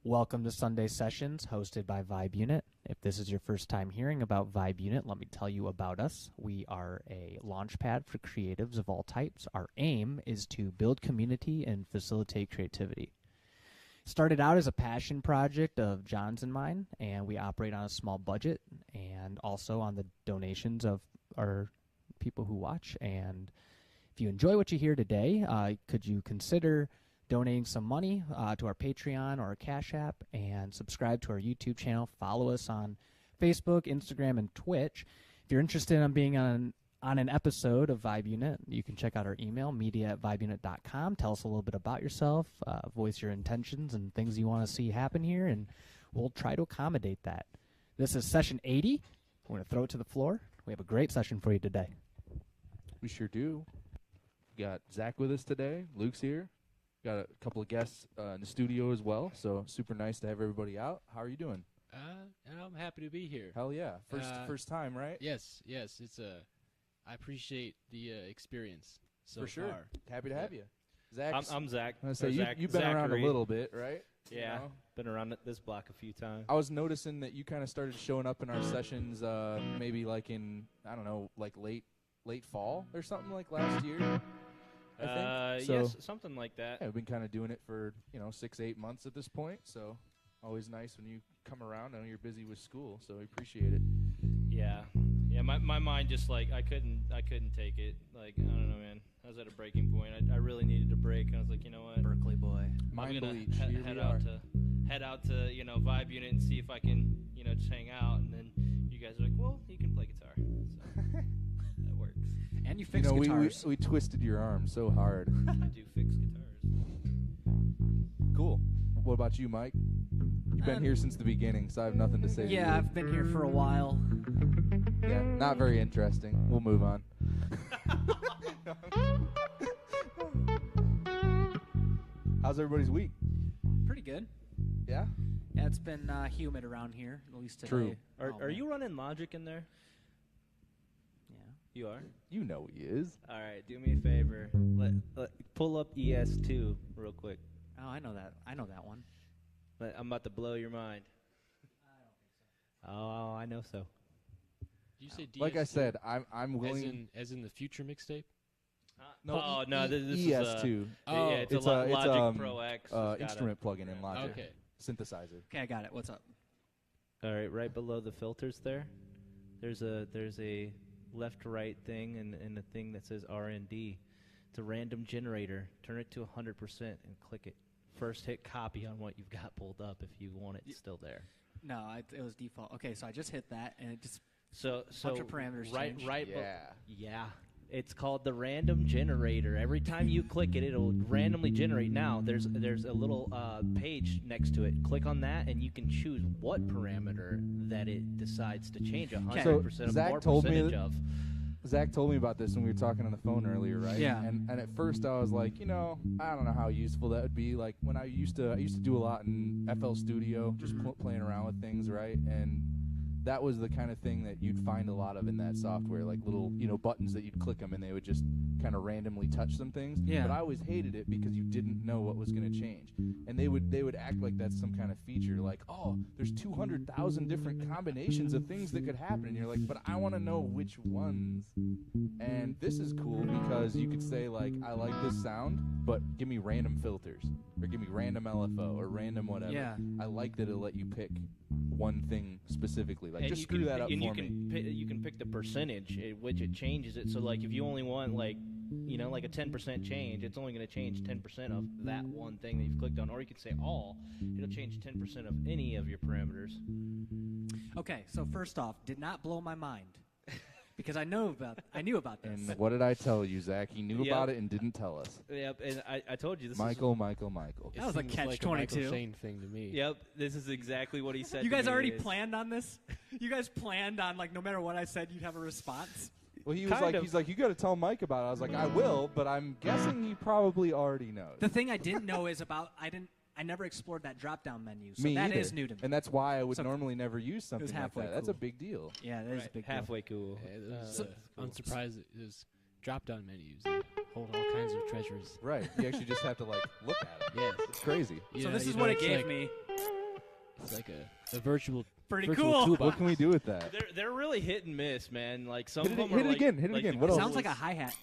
Welcome to Sunday Sessions, hosted by Vibe Unit. If this is your first time hearing about Vibe Unit, let me tell you about us. We are a launchpad for creatives of all types. Our aim is to build community and facilitate creativity. Started out as a passion project of John's and mine, and we operate on a small budget and also on the donations of our people who watch. And if you enjoy what you hear today, could you consider donating some money to our Patreon or our Cash App, and subscribe to our YouTube channel. Follow us on Facebook, Instagram, and Twitch. If you're interested in being on an episode of Vibe Unit, you can check out our email, media@vibeunit.com. Tell us a little bit about yourself, voice your intentions and things you want to see happen here, and we'll try to accommodate that. This is session 80. We're going to throw it to the floor. We have a great session for you today. We sure do. We got Zach with us today. Luke's here. Got a couple of guests in the studio as well, so super nice to have everybody out. How are you doing? I'm happy to be here. Hell yeah. First time, right? Yes. It's I appreciate the experience so For sure. far. Happy to have you. Zach. I'm Zach. I was gonna say, Zach you've been around a little bit, right? Yeah, You know? been around this block a few times. I was noticing that you kind of started showing up in our sessions maybe like in, I don't know, like late fall or something like last year. I think. Yes, something like that. Yeah, we've been kind of doing it for 6-8 months at this point, so always nice when you come around. I know you're busy with school, so we appreciate it. Yeah. My mind just like I couldn't take it. Like I don't know, man. I was at a breaking point. I really needed a break, and I was like, you know what, Berkeley boy. Mind I'm gonna bleach. Here head we out are. to Vibe Unit and see if I can just hang out. And then you guys are like, well, you can play guitar, so that works. And you fix guitars. We twisted your arm so hard. I do fix guitars. Cool. What about you, Mike? You've been here since the beginning, so I have nothing to say. Yeah, I've been here for a while. Yeah, not very interesting. We'll move on. How's everybody's week? Pretty good. Yeah? Yeah, it's been humid around here, at least today. True. Are you running Logic in there? Yeah. You are? You know he is. All right, do me a favor. Let pull up ES2 real quick. Oh, I know that. I know that one. I'm about to blow your mind. I don't think so. Oh, I know so. Did you say DS2? Like I said, I'm willing. as in the future mixtape? No, this is ES2. Oh. yeah, it's It's a a- it's, Logic Pro X. It's got instrument plugin in Logic. Okay. Synthesizer. Okay, I got it. What's up? All right, right below the filters there, there's a left-right thing and a thing that says R&D. It's a random generator. Turn it to 100% and click it. First, hit copy on what you've got pulled up if you want it still there. No, it was default. Okay, so I just hit that, and it just So bunch of parameters right, changed. right, Yeah. yeah. It's called the random generator. Every time you click it, it'll randomly generate. Now, there's a little page next to it. Click on that, and you can choose what parameter that it decides to change 100% Zach more told me percentage that- of. Zach told me about this when we were talking on the phone earlier, right? Yeah. And at first I was like, I don't know how useful that would be. Like when I used to do a lot in FL Studio, just playing around with things, right? And that was the kind of thing that you'd find a lot of in that software, like little, buttons that you'd click them and they would just kind of randomly touch some things. Yeah. But I always hated it because you didn't know what was going to change. And they would act like that's some kind of feature, like, oh, there's 200,000 different combinations of things that could happen. And you're like, but I want to know which ones. And this is cool because you could say, like, I like this sound, but give me random filters, or give me random LFO, or random whatever. Yeah. I like that it'll let you pick one thing specifically. Like, And just you screw can that up and for you me. can you can pick the percentage at which it changes it. So like if you only want like a 10% change, it's only going to change 10% of that one thing that you've clicked on. Or you could say all. It'll change 10% of any of your parameters. Okay, so first off, did not blow my mind because I knew about this. And what did I tell you, Zach? He knew Yep. about it and didn't tell us. Yep, and I told you this Michael. It That was a seems catch like a Michael 22. Shane thing to me. Yep, this is exactly what he said. You to guys me already is- planned on this? You guys planned on, like, no matter what I said, you'd have a response? Well, he was Kind like, of. he's like, you got to tell Mike about it. I was like, I will, but I'm guessing he probably already knows. The thing I didn't know is I never explored that drop-down menu, so me that either. is new to me. And that's why I would So normally never use something like halfway that. That's a cool. big deal. Yeah, that is a Right, big deal. halfway cool. It was, So- I'm surprised there's drop-down menus that hold all kinds of treasures. Right. You actually just have to, like, look at it. Yes. It's crazy. So this is what it gave me. It's like a virtual Pretty virtual cool. toolbox. What can we do with that? They're really hit and miss, man. Like some Hit of it- them hit are it like, again, hit it like again. the What It else? sounds like a coolest- hi-hat.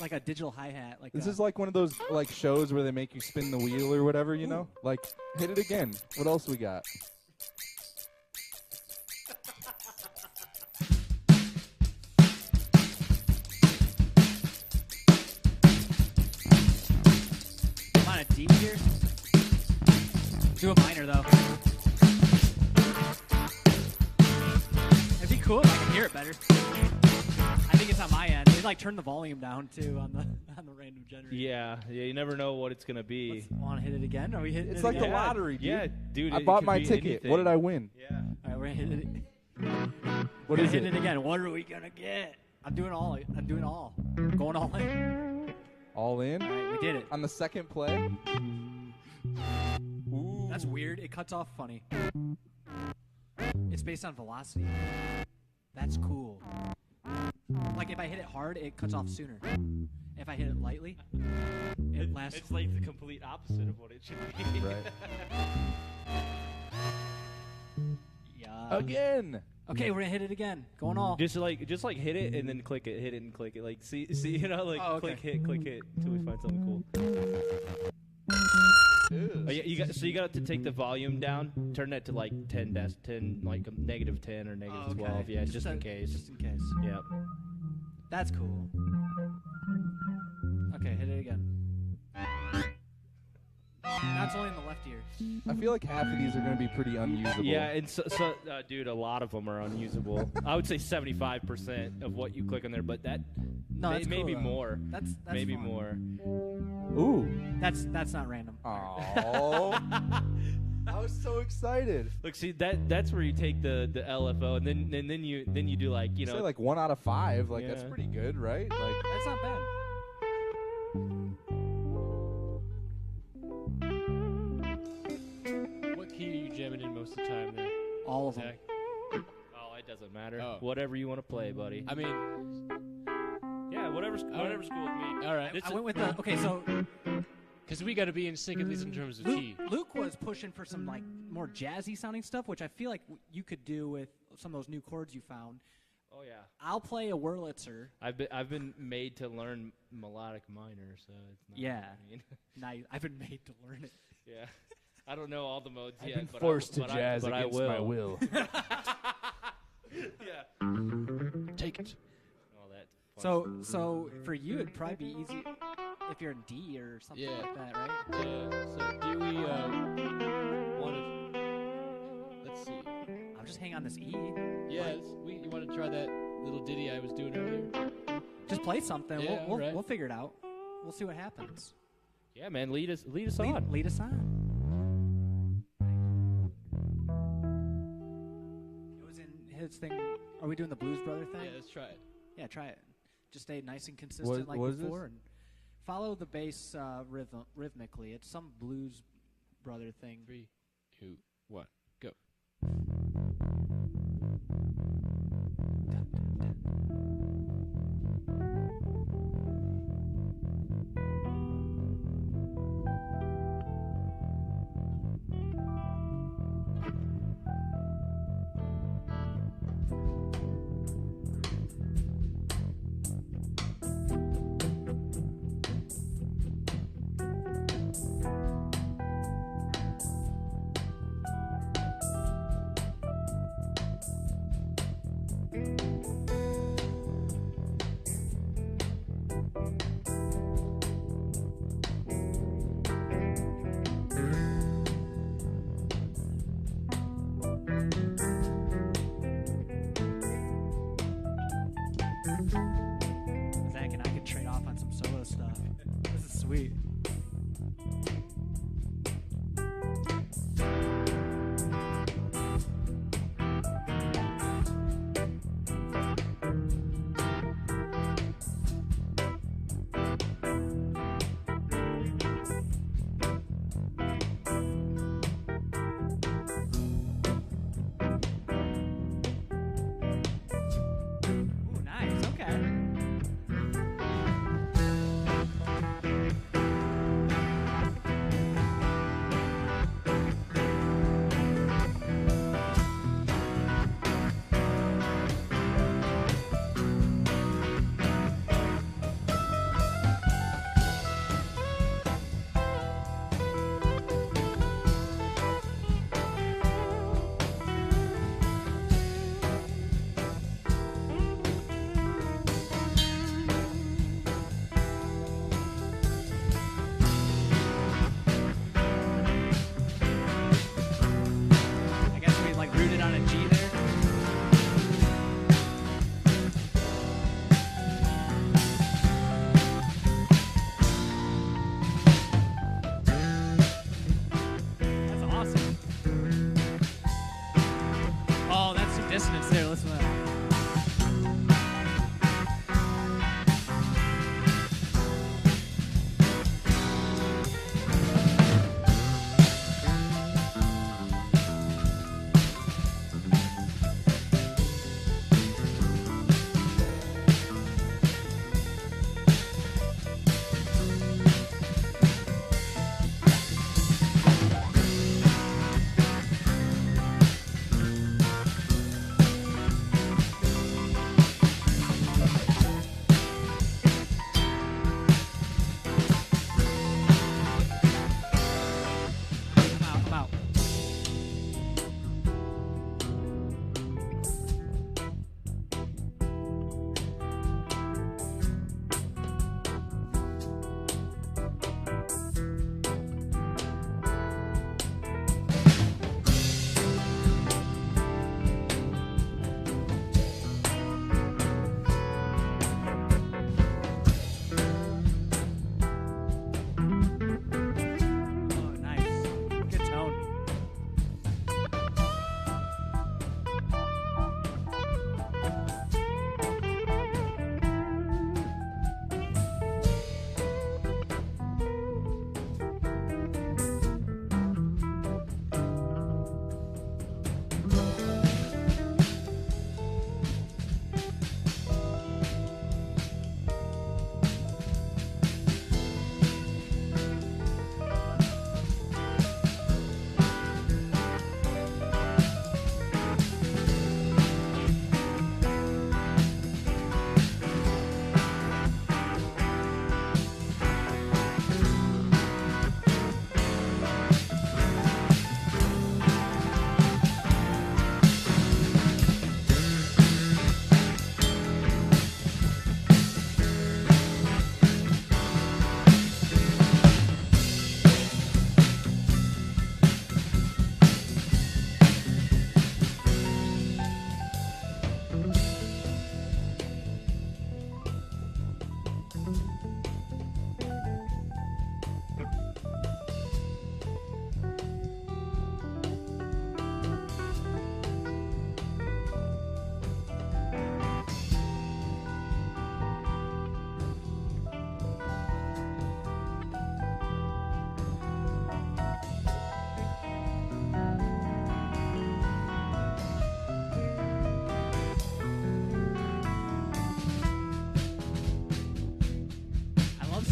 Like a digital hi-hat. Like This a- is like one of those like shows where they make you spin the wheel or whatever, you know? Like, hit it again. What else we got? I'm on a D here. Do a minor though. It'd be cool if I could hear it better. I think it's on my end. They like turn the volume down too on the random generator. Yeah, you never know what it's gonna be. Want to hit it again? Are we hitting It's it like again? the lottery, dude. Yeah, dude. I it bought could my be ticket. anything. What did I win? Yeah. All right, we're gonna hit it. What We're is hitting it? it again. What are we gonna get? I'm doing all. Going all in. All in? All right, we did it. On the second play? Ooh. That's weird. It cuts off funny. It's based on velocity. That's cool. Like if I hit it hard, it cuts off sooner. If I hit it lightly, it lasts. It's like the complete opposite of what it should be. Right. Yeah. Again. Okay, we're gonna hit it again. Going all. Just like hit it and then click it, hit it and click it. Like see, you know, like Oh, okay. click hit until we find something cool. Oh, yeah, you got to take the volume down, turn that to like 10, like negative 10 or negative Oh, okay. 12. Yeah, just in a- case. Just in case. Yeah. That's cool. Okay, hit it again. Now it's only in the left ear. I feel like half of these are going to be pretty unusable. Yeah, and so dude, a lot of them are unusable. I would say 75% of what you click on there, but that No, that's cool, maybe though. more. That's Maybe fun. more. Ooh. That's not random. Oh. I was so excited. Look, see that's where you take the LFO, and then you do like You say like 1 out of 5. Like that's Yeah. pretty good, right? Like That's not bad. What key are you jamming in most of the time there, All of them. Zach? oh, it doesn't matter. Oh. Whatever you want to play, buddy. I mean, Yeah, whatever's cool with me. all right. I went with the. Okay, so Because we got to be in sync at least in terms of key. Luke was pushing for some like more jazzy sounding stuff, which I feel like you could do with some of those new chords you found. Oh yeah. I'll play a Wurlitzer. I've been made to learn melodic minor, so it's not. Yeah. I mean, Nice. I've been made to learn it. yeah. I don't know all the modes I've yet, been but forced but to jazz but against I will. my will. Yeah. Take it. All that. fun So for you, it'd probably be easy if you're in D or something Yeah. like that, right? Yeah. So do we want to? Let's see. I'll just hang on this E. Yeah. You want to try that little ditty I was doing earlier? Just play something. Yeah, we'll right. figure it out. We'll see what happens. Yeah, man. Lead us on. Lead us on. It was in his thing. Are we doing the Blues Brother thing? Yeah. Let's try it. Yeah, try it. Just stay nice and consistent like what is this? before, and follow the bass rhythmically. It's some Blues Brother thing. 3, 2, 1, go. Zach and I could trade off on some solo stuff. This is sweet. Ooh, nice. Okay.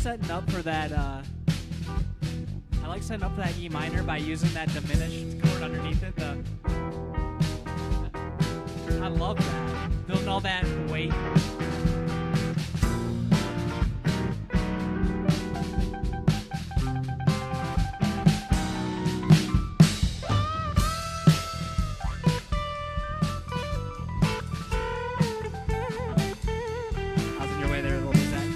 setting up for that. I like setting up for that E minor by using that diminished chord underneath it. I love that. Building all that weight. I was in your way there a little bit, Zach.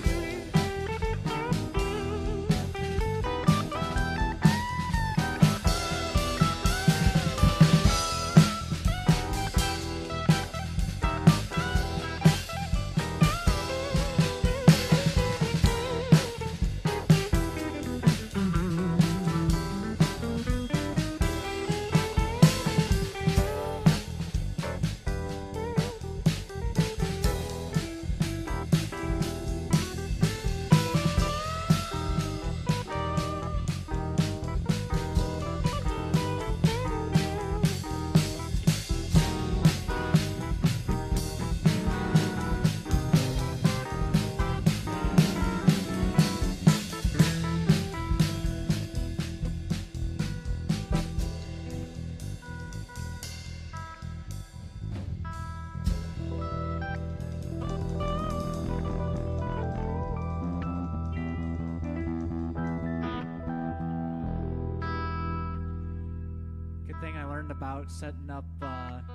Good thing I learned about setting up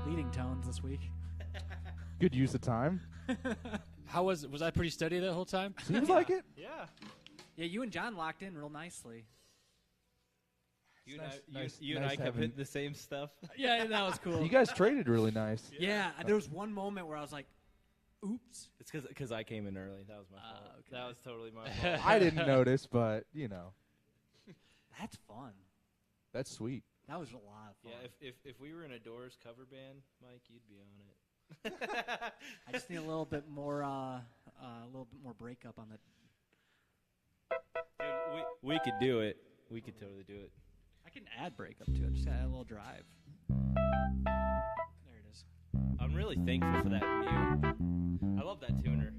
leading tones this week. Good use of time. How was I pretty steady that whole time? Seems like it. Yeah. Yeah, you and John locked in real nicely. You Nice- and I, nice- you and nice I kept having- hitting the same stuff. Yeah, that was cool. You guys traded really nice. Yeah, there was one moment where I was like, oops. It's because I came in early. That was my fault. okay. That was totally my fault. I didn't notice, but you know, That's fun. that's sweet. That was a lot of fun. Yeah, if we were in a Doors cover band, Mike, you'd be on it. I just need a little bit more breakup on the. Dude, we could do it. We could totally do it. I can add breakup to it. Just gotta add a little drive. There it is. I'm really thankful for that mute. I love that tuner.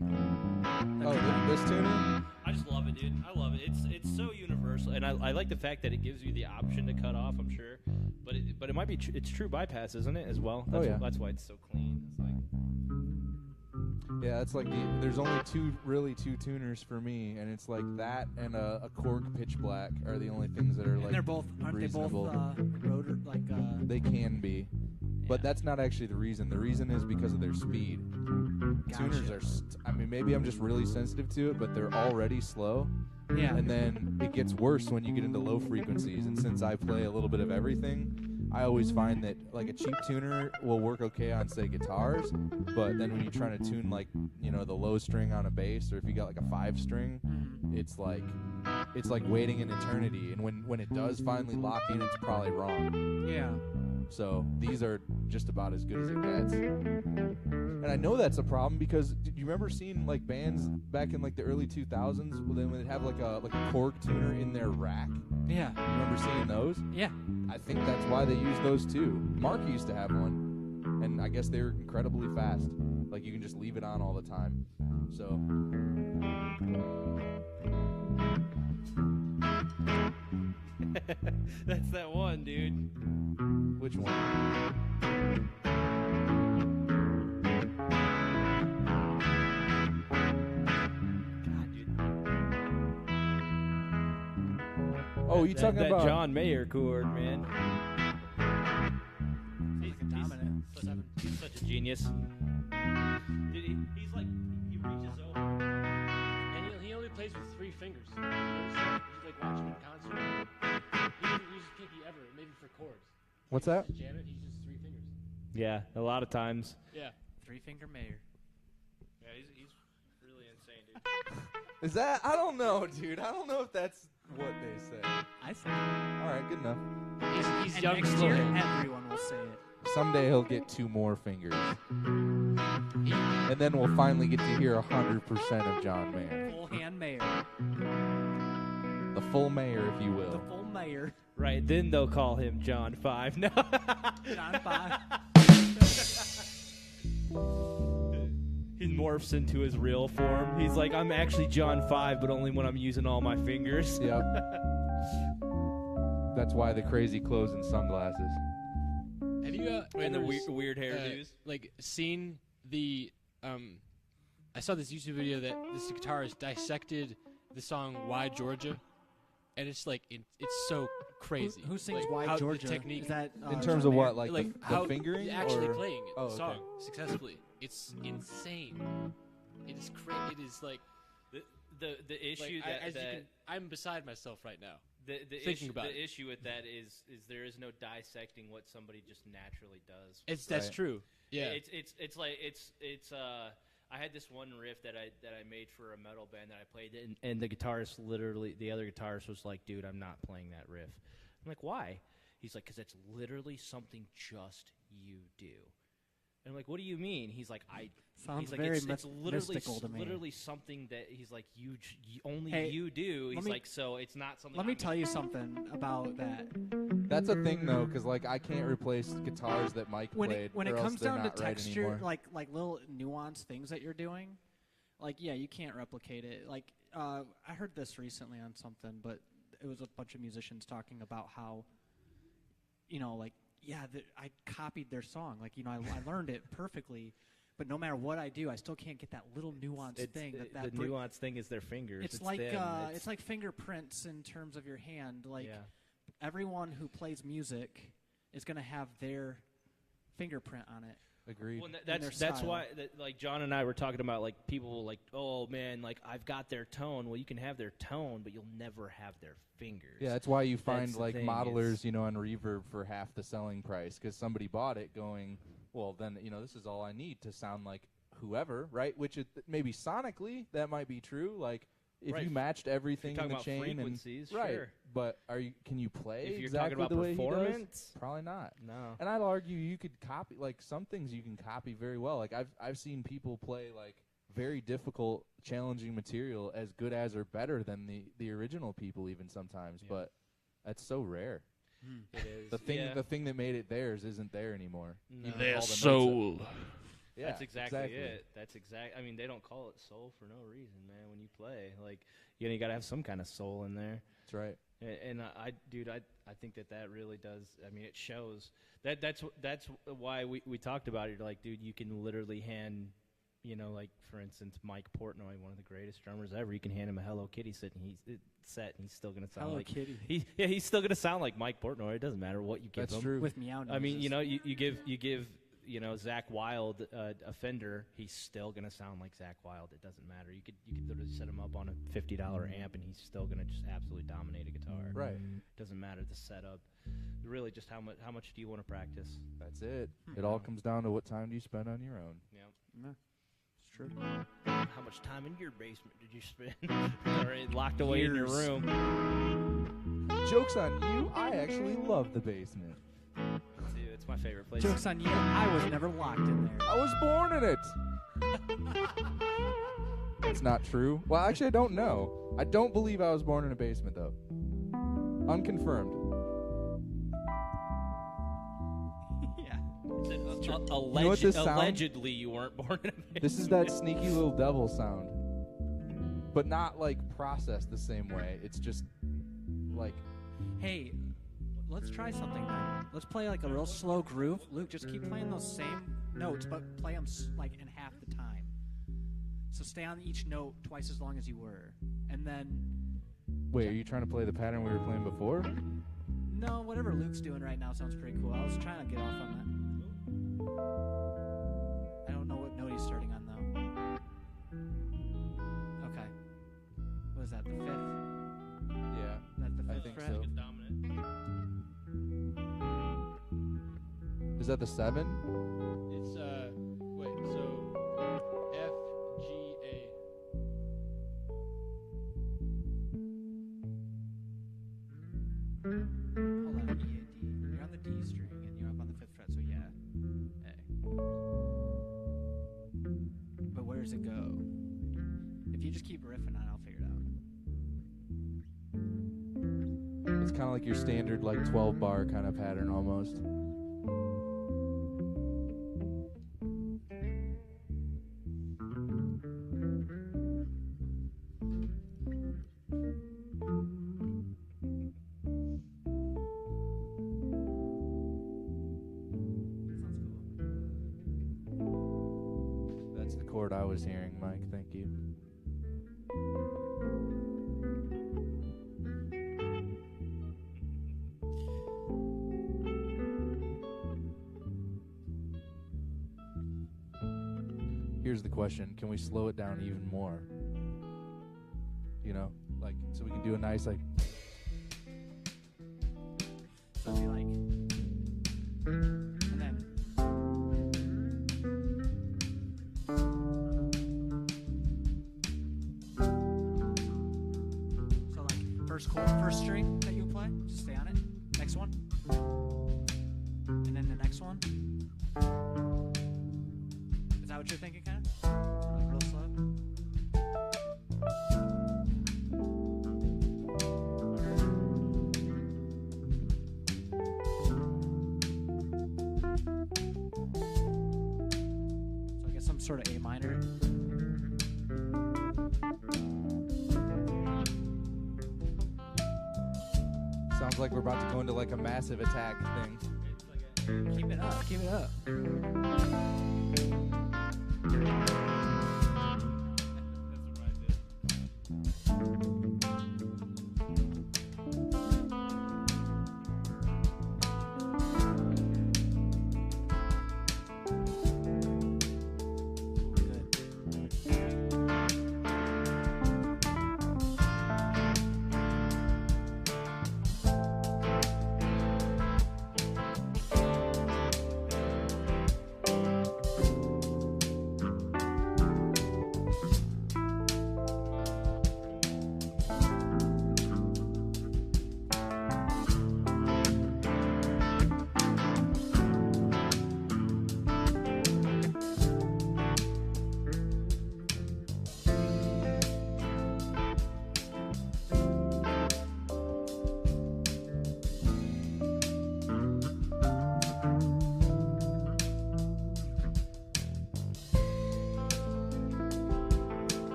Oh, this tuner? I just love it, dude. I love it. It's so universal, and I like the fact that it gives you the option to cut off. I'm sure, but it might be it's true bypass, isn't it, as well? That's yeah. That's why it's so clean. It's like Yeah, it's like there's only two tuners for me, and it's like that and a Korg Pitch Black are the only things that are And like they're both aren't reasonable. they both rotor like They can be, but yeah. that's not actually the reason. The reason is because of their speed. Gotcha. Tuners are, I mean, maybe I'm just really sensitive to it, but they're already slow. Yeah. And then it gets worse when you get into low frequencies. And since I play a little bit of everything, I always find that like a cheap tuner will work okay on say guitars, but then when you're trying to tune like, you know, the low string on a bass, or if you got like a 5-string, it's like waiting an eternity. And when it does finally lock in, it's probably wrong. Yeah. So these are just about as good as it gets. And I know that's a problem because do you remember seeing like bands back in like the early 2000s when they'd have like a Korg tuner in their rack? Yeah. Remember seeing those? Yeah. I think that's why they use those too. Mark used to have one, and I guess they were incredibly fast. Like you can just leave it on all the time. So that's that one, dude. which one? God, dude. Oh, you talking that about John Mayer chord, man? Dominant. He's such a genius. Dude, he's like he reaches over. And he only plays with 3 fingers. You know, he's like watching him in concert. He doesn't use his pinky ever, maybe for chords. What's that? To jam it, he uses 3 fingers. Yeah, a lot of times. Yeah. 3-finger mayor. Yeah, he's really insane, dude. Is that? I don't know, dude. I don't know if that's what they say. I say. All right, good enough. He's And young next still. year, everyone will say it. Someday he'll get 2 more fingers. And then we'll finally get to hear 100% of John Mayer. Full hand mayor. The full mayor, if you The will. full mayor. Right, then they'll call him John 5. No. John 5. He morphs into his real form. He's like, I'm actually John 5, but only when I'm using all my fingers. Yep. That's why the crazy clothes and sunglasses. Have you And the weird hairdos. like seen the I saw this YouTube video that this guitarist dissected the song "Why Georgia," and it's like it's so crazy. Who sings like, Why how Georgia? The technique Is that In terms John of Mayer? what, like like the how fingering, actually or? playing Oh, the okay. song successfully. It's insane. It is It is like The issue like, I'm beside myself right now. the thinking issue, about the it. issue with that is there is no dissecting what somebody just naturally does. That's Right. true. Yeah. It's like I had this one riff that I made for a metal band that I played, and the guitarist the other guitarist was like, dude, I'm not playing that riff. I'm like, why? He's like, because it's literally something just you do. And I'm like, what do you mean? He's like, Sounds he's like, very it's mystical to me. literally something that he's like, only Hey, you do. let He's me- like, so it's not something. Let me I'm tell you something about that. That's a thing though, because like I can't replace guitars that Mike When played. it or else comes they're down to not right texture, anymore. like little nuanced things that you're doing, like yeah, you can't replicate it. Like I heard this recently on something, but it was a bunch of musicians talking about how, like yeah, I copied their song. Like I learned it perfectly, but no matter what I do, I still can't get that little nuanced thing. the nuanced thing is their fingers. It's like them. it's like fingerprints in terms of your hand. Like yeah. everyone who plays music is going to have their fingerprint on it. Agreed. Well, their that's style. why like John and I were talking about like people like, oh man, like I've got their tone. Well, you can have their tone, but you'll never have their fingers. Yeah, that's why you find That's the like thing modelers, is- on Reverb for half the selling price because somebody bought it going, well, then this is all I need to sound like whoever, right? Which maybe sonically that might be true. Like if Right. you matched everything talking in the about chain frequencies, and right, sure. but can you play If you're exactly talking about the way he does? performance, Probably not. no. And I'd argue you could copy like some things you can copy very well. Like I've seen people play like very difficult, challenging material as good as or better than the original people even sometimes. Yeah. But that's so rare. It is. The thing that made it theirs isn't there anymore. No. Even Their all the notes soul. Yeah, That's exactly it. That's exact. I mean, they don't call it soul for no reason, man. When you play, like, you got to have some kind of soul in there. That's right. And I think that really does. I mean, it shows. That's why we talked about it. Like, dude, you can literally hand, like for instance, Mike Portnoy, one of the greatest drummers ever. You can hand him a Hello Kitty set, and he's still gonna sound Hello like Kitty. he's still gonna sound like Mike Portnoy. It doesn't matter what you give That's him. true. With meow I mean, noises. you give Zach Wilde a Fender, he's still gonna sound like Zach Wilde. It doesn't matter. You could literally set him up on a $50 amp, and he's still gonna just absolutely dominate a guitar. Right. Doesn't matter the setup. Really, just how much do you want to practice? That's it. It all comes down to what time do you spend on your own. Yeah. Yeah, it's true. How much time in your basement did you spend? Or locked away in your Years. room? Joke's on you. I actually love the basement. Dude, it's my favorite place. Joke's on you. I was never locked in there. I was born in it. It's not true. Well, actually, I don't know. I don't believe I was born in a basement, though. Unconfirmed. Yeah. what this sound- Allegedly, you weren't born in a basement. This is that sneaky little devil sound. But not, like, processed the same way. It's just, like... Hey, let's try something then. Let's play like a real slow groove. Luke, just keep playing those same notes, but play them like in half the time. So stay on each note twice as long as you were. And then, Wait, are you trying to play the pattern we were playing before? no, whatever Luke's doing right now sounds pretty cool. I was trying to get off on that. I don't know what note he's starting on, though. Okay. What is that, the fifth? Yeah. Is that the I fifth think fret? so. Dominant. Is that the 7? It's wait, so F G A. Hold on, E, A, D. You're on the D string and you're up on the fifth fret, so yeah. A. But where does it go? If you just keep riffing on it, I'll figure it out. It's kind of like your standard, like, 12-bar kind of pattern, almost. was hearing, Mike. Thank you. Here's the question. Can we slow it down even more? You know, like, so we can do a nice, like, So it'd be like, and then so like first chord, first string that you play, just stay on it. Next one, and then the next one. Is that what you're thinking, kind of? Like real slow. So I guess some sort of A minor. sounds like we're about to go into like a massive attack thing. Keep it up. Keep it up.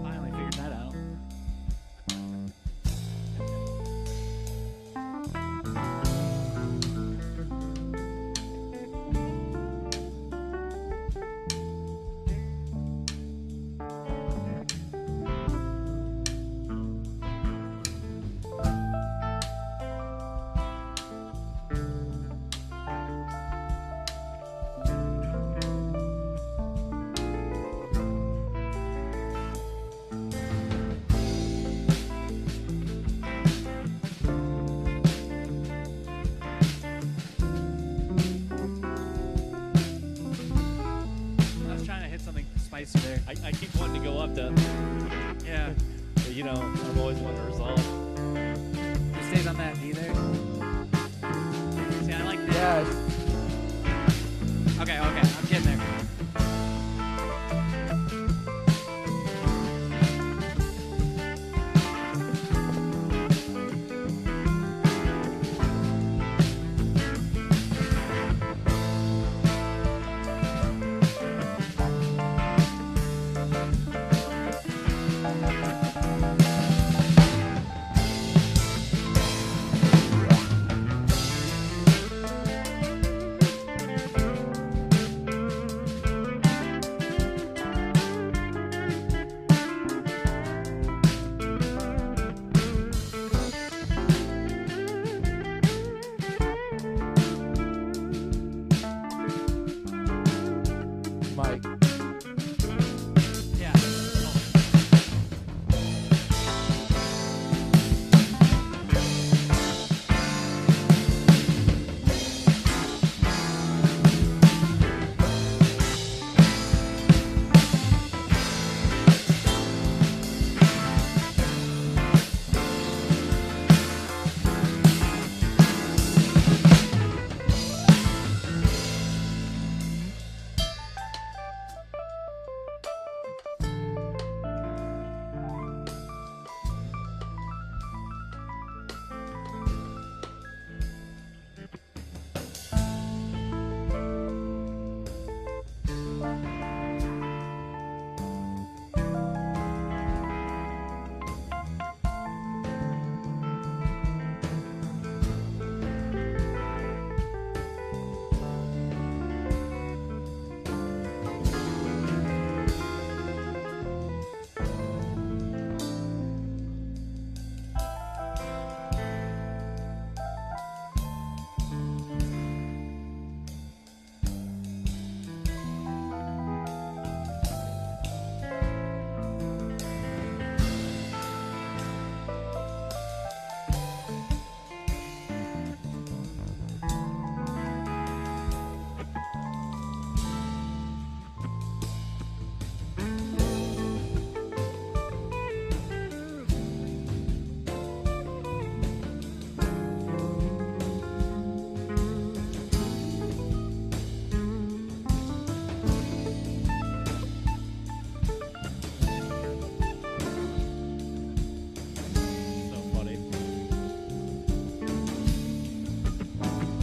Finally figured that out. I was trying to hit something spicy there. I keep wanting to go up to, Yeah. you know, I'm always wanting to resolve. It stays on that D there. See, I like that. Yeah, Okay, I'm getting there.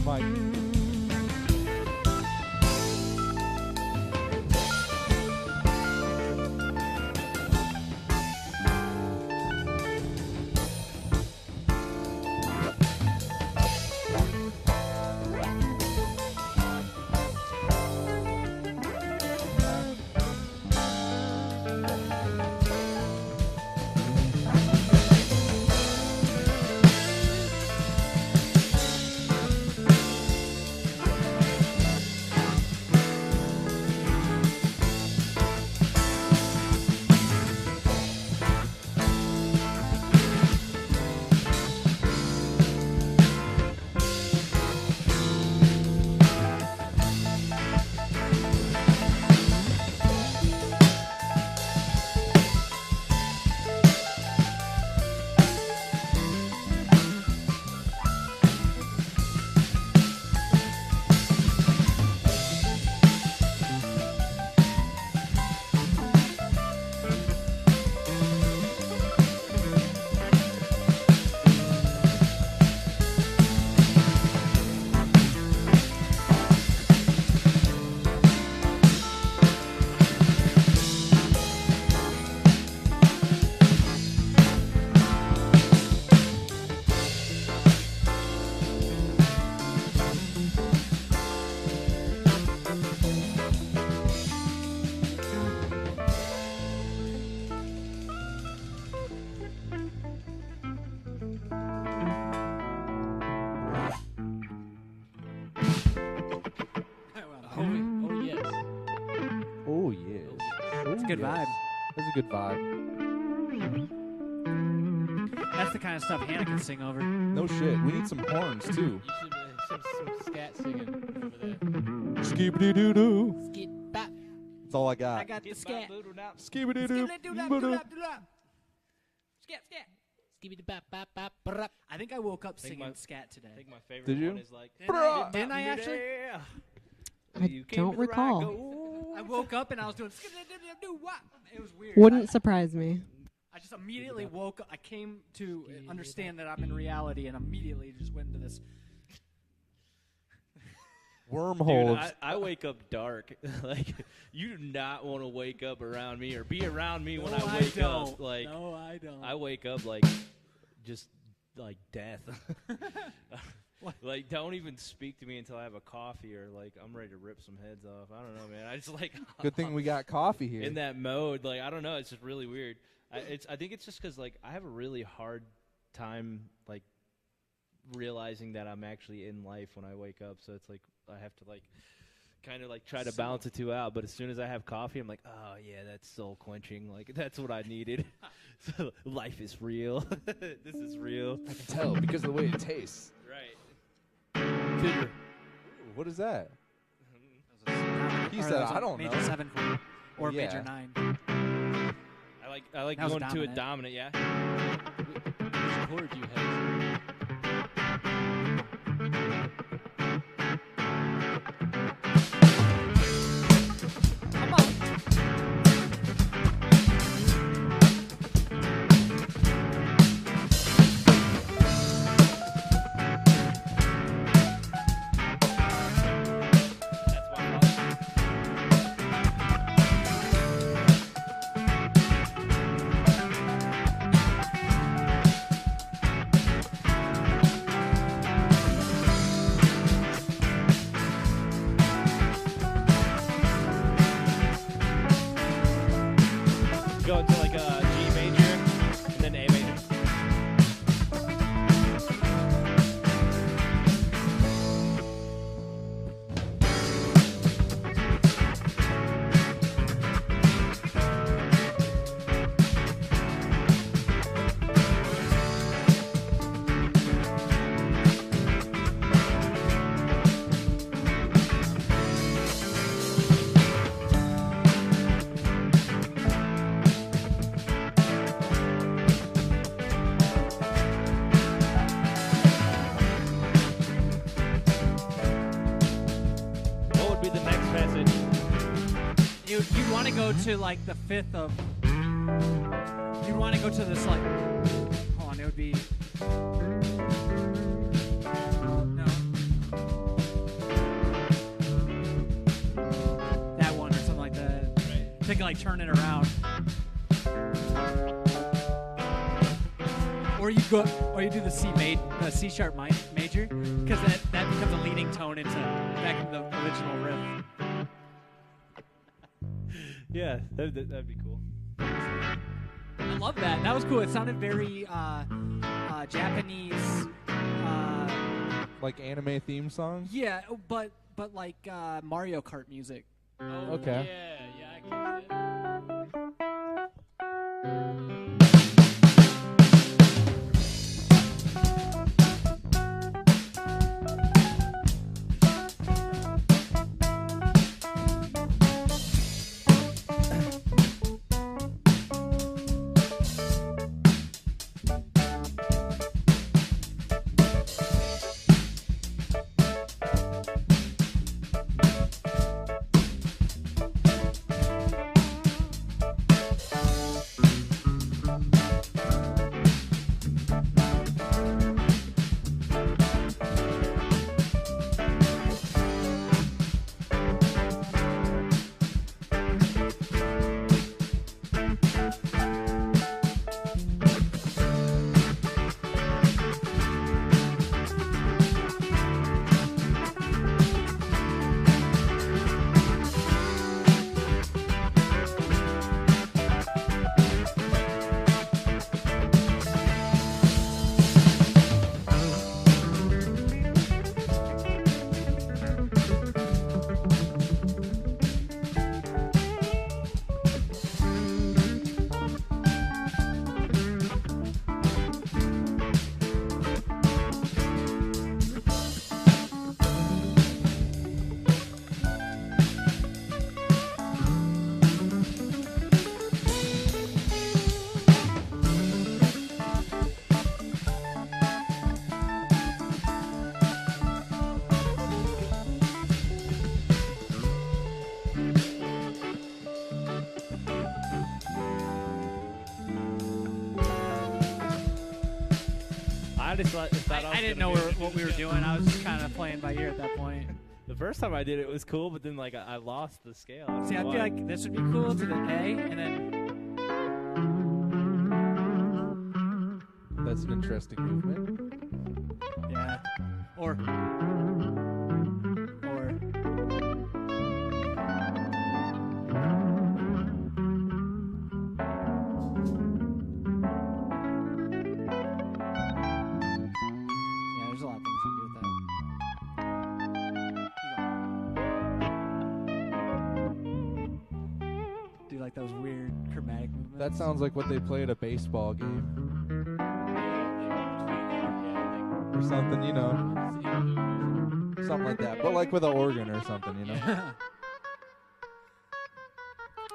Mike. Oh yes. Oh yeah. It's a good vibe. That's a good vibe. That's the kind of stuff Hannah can sing over. No shit. We need some horns too. You should some scat singing over there. Skibidi doo doo. Skit bop. That's all I got. I got the scat. Skibidi doo. Scat, scat. Skibidi bop bop bop brap. I think I woke up Think singing my- scat I today. think my favorite Did you? one is like. Didn't I actually? I don't recall. I woke up and I was doing what? It was weird. Wouldn't surprise me. I just immediately woke up. I came to understand that I'm in reality and immediately just went into this. Wormholes. Dude, I wake up dark. Like, you do not want to wake up around me or be around me when I wake up. Like, no, I don't. I wake up like just like death. Like, don't even speak to me until I have a coffee or like I'm ready to rip some heads off. I don't know, man. I just like Good thing we got coffee here. in that mode. Like, I don't know. It's just really weird. I think it's just because like I have a really hard time like realizing that I'm actually in life when I wake up. So it's like I have to like kind of like try to balance the two out. But as soon as I have coffee, I'm like, oh yeah, that's soul quenching. Like that's what I needed. So life is real. This is real. I can tell because of the way it tastes. Right. Ooh, what is that? He Or said, that was I a don't major know. 7 chord or Yeah. major 9. I like That was going to a dominant. dominant. Yeah. Which chord do you have? Come on. That's why. Go into like a G major and then A major. What would be the next message? You'd want to go to like the 5th of. You'd want to go to this like. Hold on, it would be. No. like turn it around. Or you do the C sharp major, because that becomes a leading tone back into the original riff. Yeah, that'd be cool. I love that. That was cool. It sounded very Japanese. Like anime theme song? Yeah, but like Mario Kart music. Oh, Okay. Yeah, I can see that. I just thought I didn't know what we were doing. I was just kind of playing by ear at that point. The first time I did it was cool, but then like I lost the scale. don't See, know I feel why. like this would be cool to the A, and then That's an interesting movement. yeah, or yeah. There's a lot of things you can do with that. Do like those weird chromatic movements. That sounds like what they play at a baseball game or something, you know. Something like that. But like with an organ or something, you know.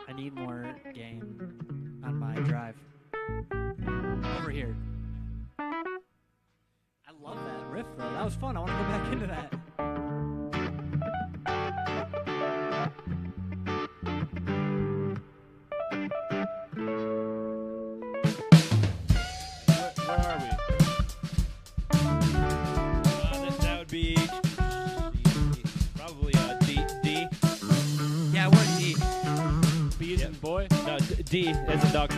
I need more gain on my drive. Over here. I love that riff though. That was fun. I want to go back into that. Where are we? That would be probably D. Yeah, we're in D. B as in boy. No, D as a dog.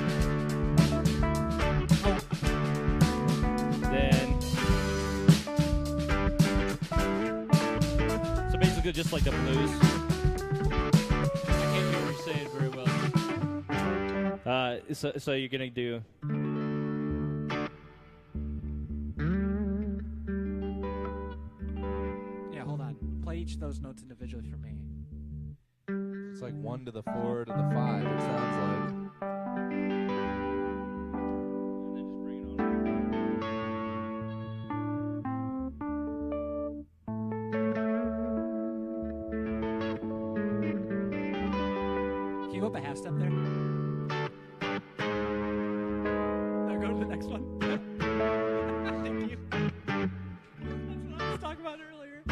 Then, so basically just like the blues. I can't hear what you're saying very well. So you're gonna do. Yeah, hold on. Play each of those notes individually for me. It's like 1 to the 4 to the 5, it sounds like. Can you go up a half step there? Now go to the next one. Thank you. That's what I was talking about earlier.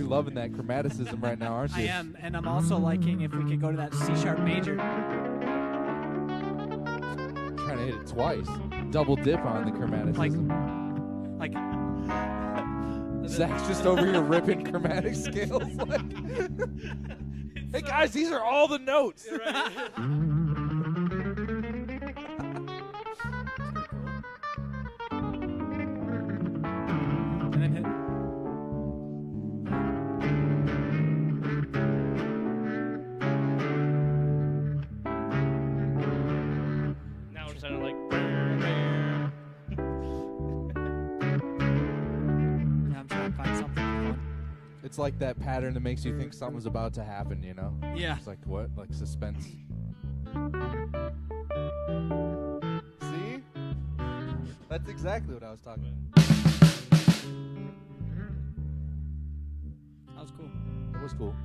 You're loving that chromaticism right now, aren't you? I am, and I'm also liking if we could go to that C sharp major. Trying to hit it twice. Double dip on the chromaticism. Like Zach's just over here ripping chromatic scales. Like, hey guys, these are all the notes. and then hit. Now we're sounding like. Yeah, I'm trying to find something fun. It's like that pattern that makes you think something's about to happen, you know? Yeah. It's like what? Like suspense. See? That's exactly what I was talking about. That was cool. That was cool.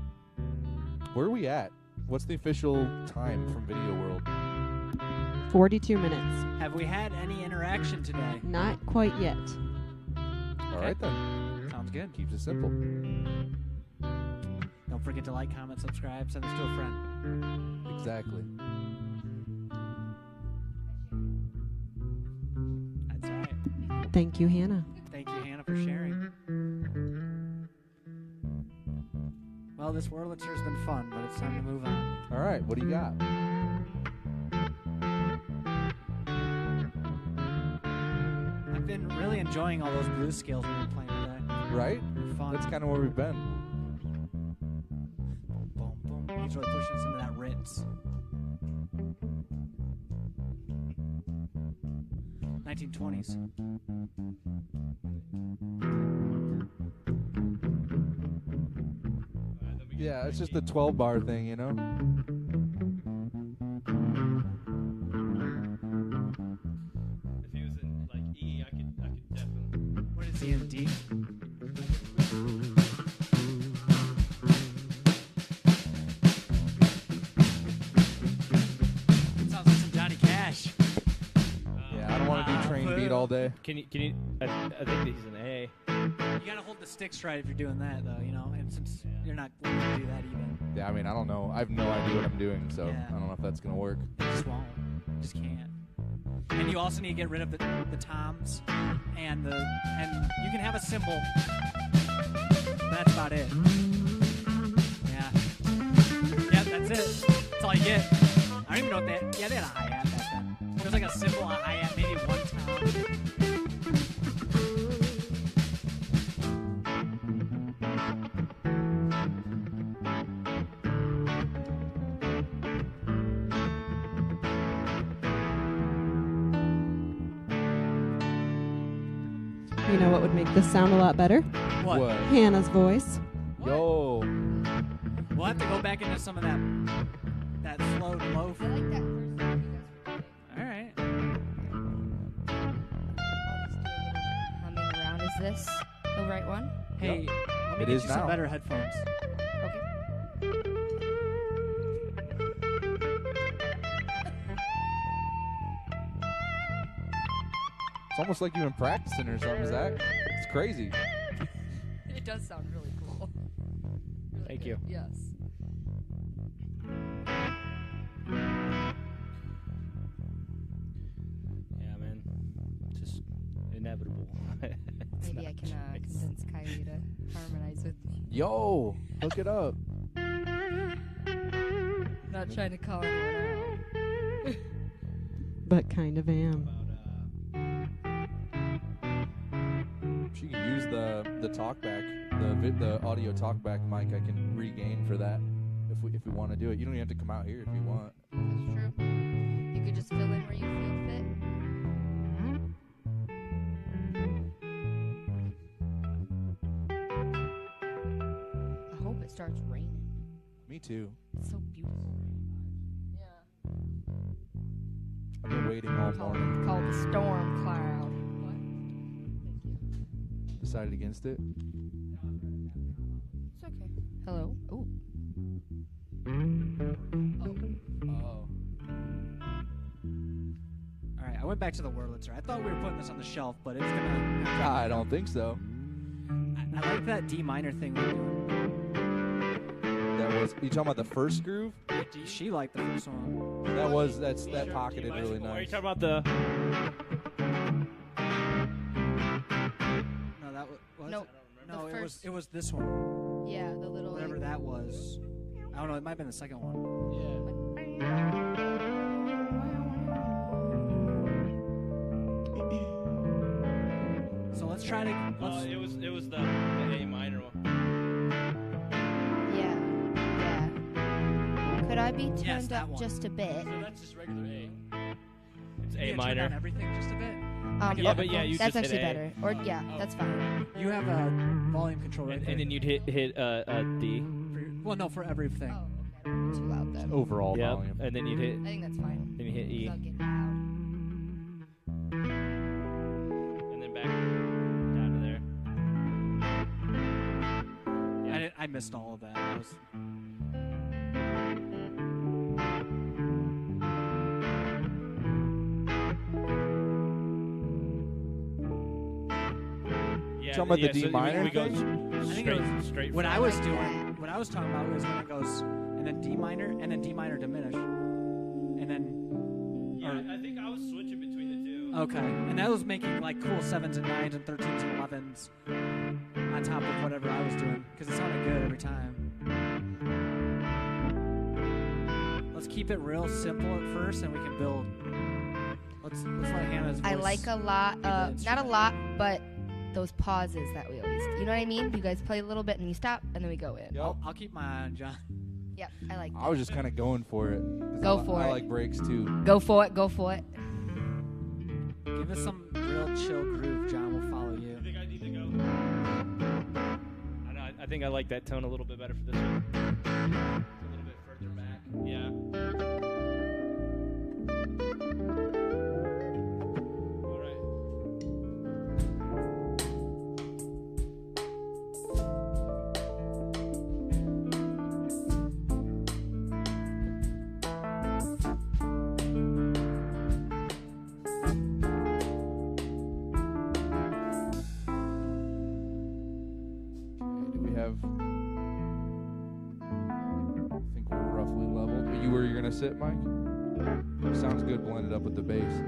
Where are we at? What's the official time from Video World? 42 minutes. Have we had any interaction today? Not quite yet. All right then. Sounds good. Keeps it simple. Don't forget to like, comment, subscribe, send this to a friend. Exactly. That's right. Thank you, Hannah. Thank you, Hannah, for sharing. Well, this Wurlitzer has been fun, but it's time to move on. All right, what do you got? I've been really enjoying all those blues scales we've been playing today. Right? They're fun. That's kind of where we've been. Boom, boom. He's really pushing us into that Ritz. 1920s. Yeah, it's just the 12-bar thing, you know? If he was in like E, I could definitely. What is he in D? Sounds like some Johnny Cash. Yeah, I don't want to do train beat all day. Can you? I think that he's an A. You gotta hold the sticks right if you're doing that, though, you know? And since you're not going to do that even, Yeah, I mean, I don't know. I have no idea what I'm doing, so Yeah. I don't know if that's going to work. you just won't. You just can't. And you also need to get rid of the toms and you can have a cymbal. That's about it. Yeah. Yeah, that's it. That's all you get. I don't even know what that. Yeah, they had a hi-hat back then. There's like a cymbal, a hi-hat, maybe one tom. You know what would make this sound a lot better? What? Hannah's voice. Yo. We'll have to go back into some of that slow low. I like that first one you guys were All right. I'll just do a little humming around. Is this the right one? Hey, let me It get is you some now. better headphones. Okay. It's almost like you've been practicing or something, Zach. It's crazy. It does sound really cool. Really Thank good. you. Yes. Yeah, man. Just inevitable. It's Maybe I not can choice. convince Kylie to harmonize with me. Yo, hook it up. Not trying to call anyone out. But kind of am. She can use the talkback, the audio talkback mic. I can regain for that if we want to do it. You don't even have to come out here if you want. That's true. You could just fill in where you feel fit. I hope it starts raining. Me too. It's so beautiful. Yeah. I've been waiting all morning. Called the storm cloud. What? Decided against it. It's okay. Hello. Oh. Oh. All right, I went back to the Wurlitzer. I thought we were putting this on the shelf, but it's gonna. I don't think so. I like that D minor thing we're doing. That was. You talking about the first groove? She liked the first one. That pocketed really Are you nice. talking about the? No, that was. Nope. No, The it was. first- It was this one. Yeah, the little. Whatever like, that was. I don't know. It might have been the second one. Yeah. So let's try to. Let's, It was the A minor one. Yeah. Yeah. Could I be turned Yes, that up one. just a bit? So that's just regular A. It's you A turn minor. down everything just a bit. Yeah, but yeah, you that's just hit actually A. better. Or yeah, that's fine. You have a volume control right there. And then you'd hit D. For your- well, no, for everything. Oh, okay. Too loud then. Overall Yep. volume. And then you'd hit. I think that's fine. Then you hit E. I'll get loud. And then back down to there. Yeah. I missed all of that. I was, Yeah, Talking about the so D minor We go thing? I think it was- straight. what from- I was doing, what I was talking about was when it goes and then D minor and then D minor diminish, and then Yeah, I think I was switching between the two. okay, and that was making like cool 7s and 9s and 13s and 11s on top of whatever I was doing because it sounded good every time. Let's keep it real simple at first, and we can build. Let's let Hannah's voice. I like a lot. be the Not a instrument. lot, but those pauses that we always. You know what I mean? You guys play a little bit and you stop, and then we go in. Yep. I'll keep my eye on John. Yep, I like. I was just kind of going for it. 'Cause Go I, for I it. like breaks too. Go for it. Go for it. Give us some real chill groove, John. We'll follow you. I think I need to go. I know. I think I like that tone a little bit better for this one. It's a little bit further back. Yeah. All right. Do we have? I think we're roughly leveled. Are you where you're gonna sit, Mike? Sounds good blended up with the bass. Do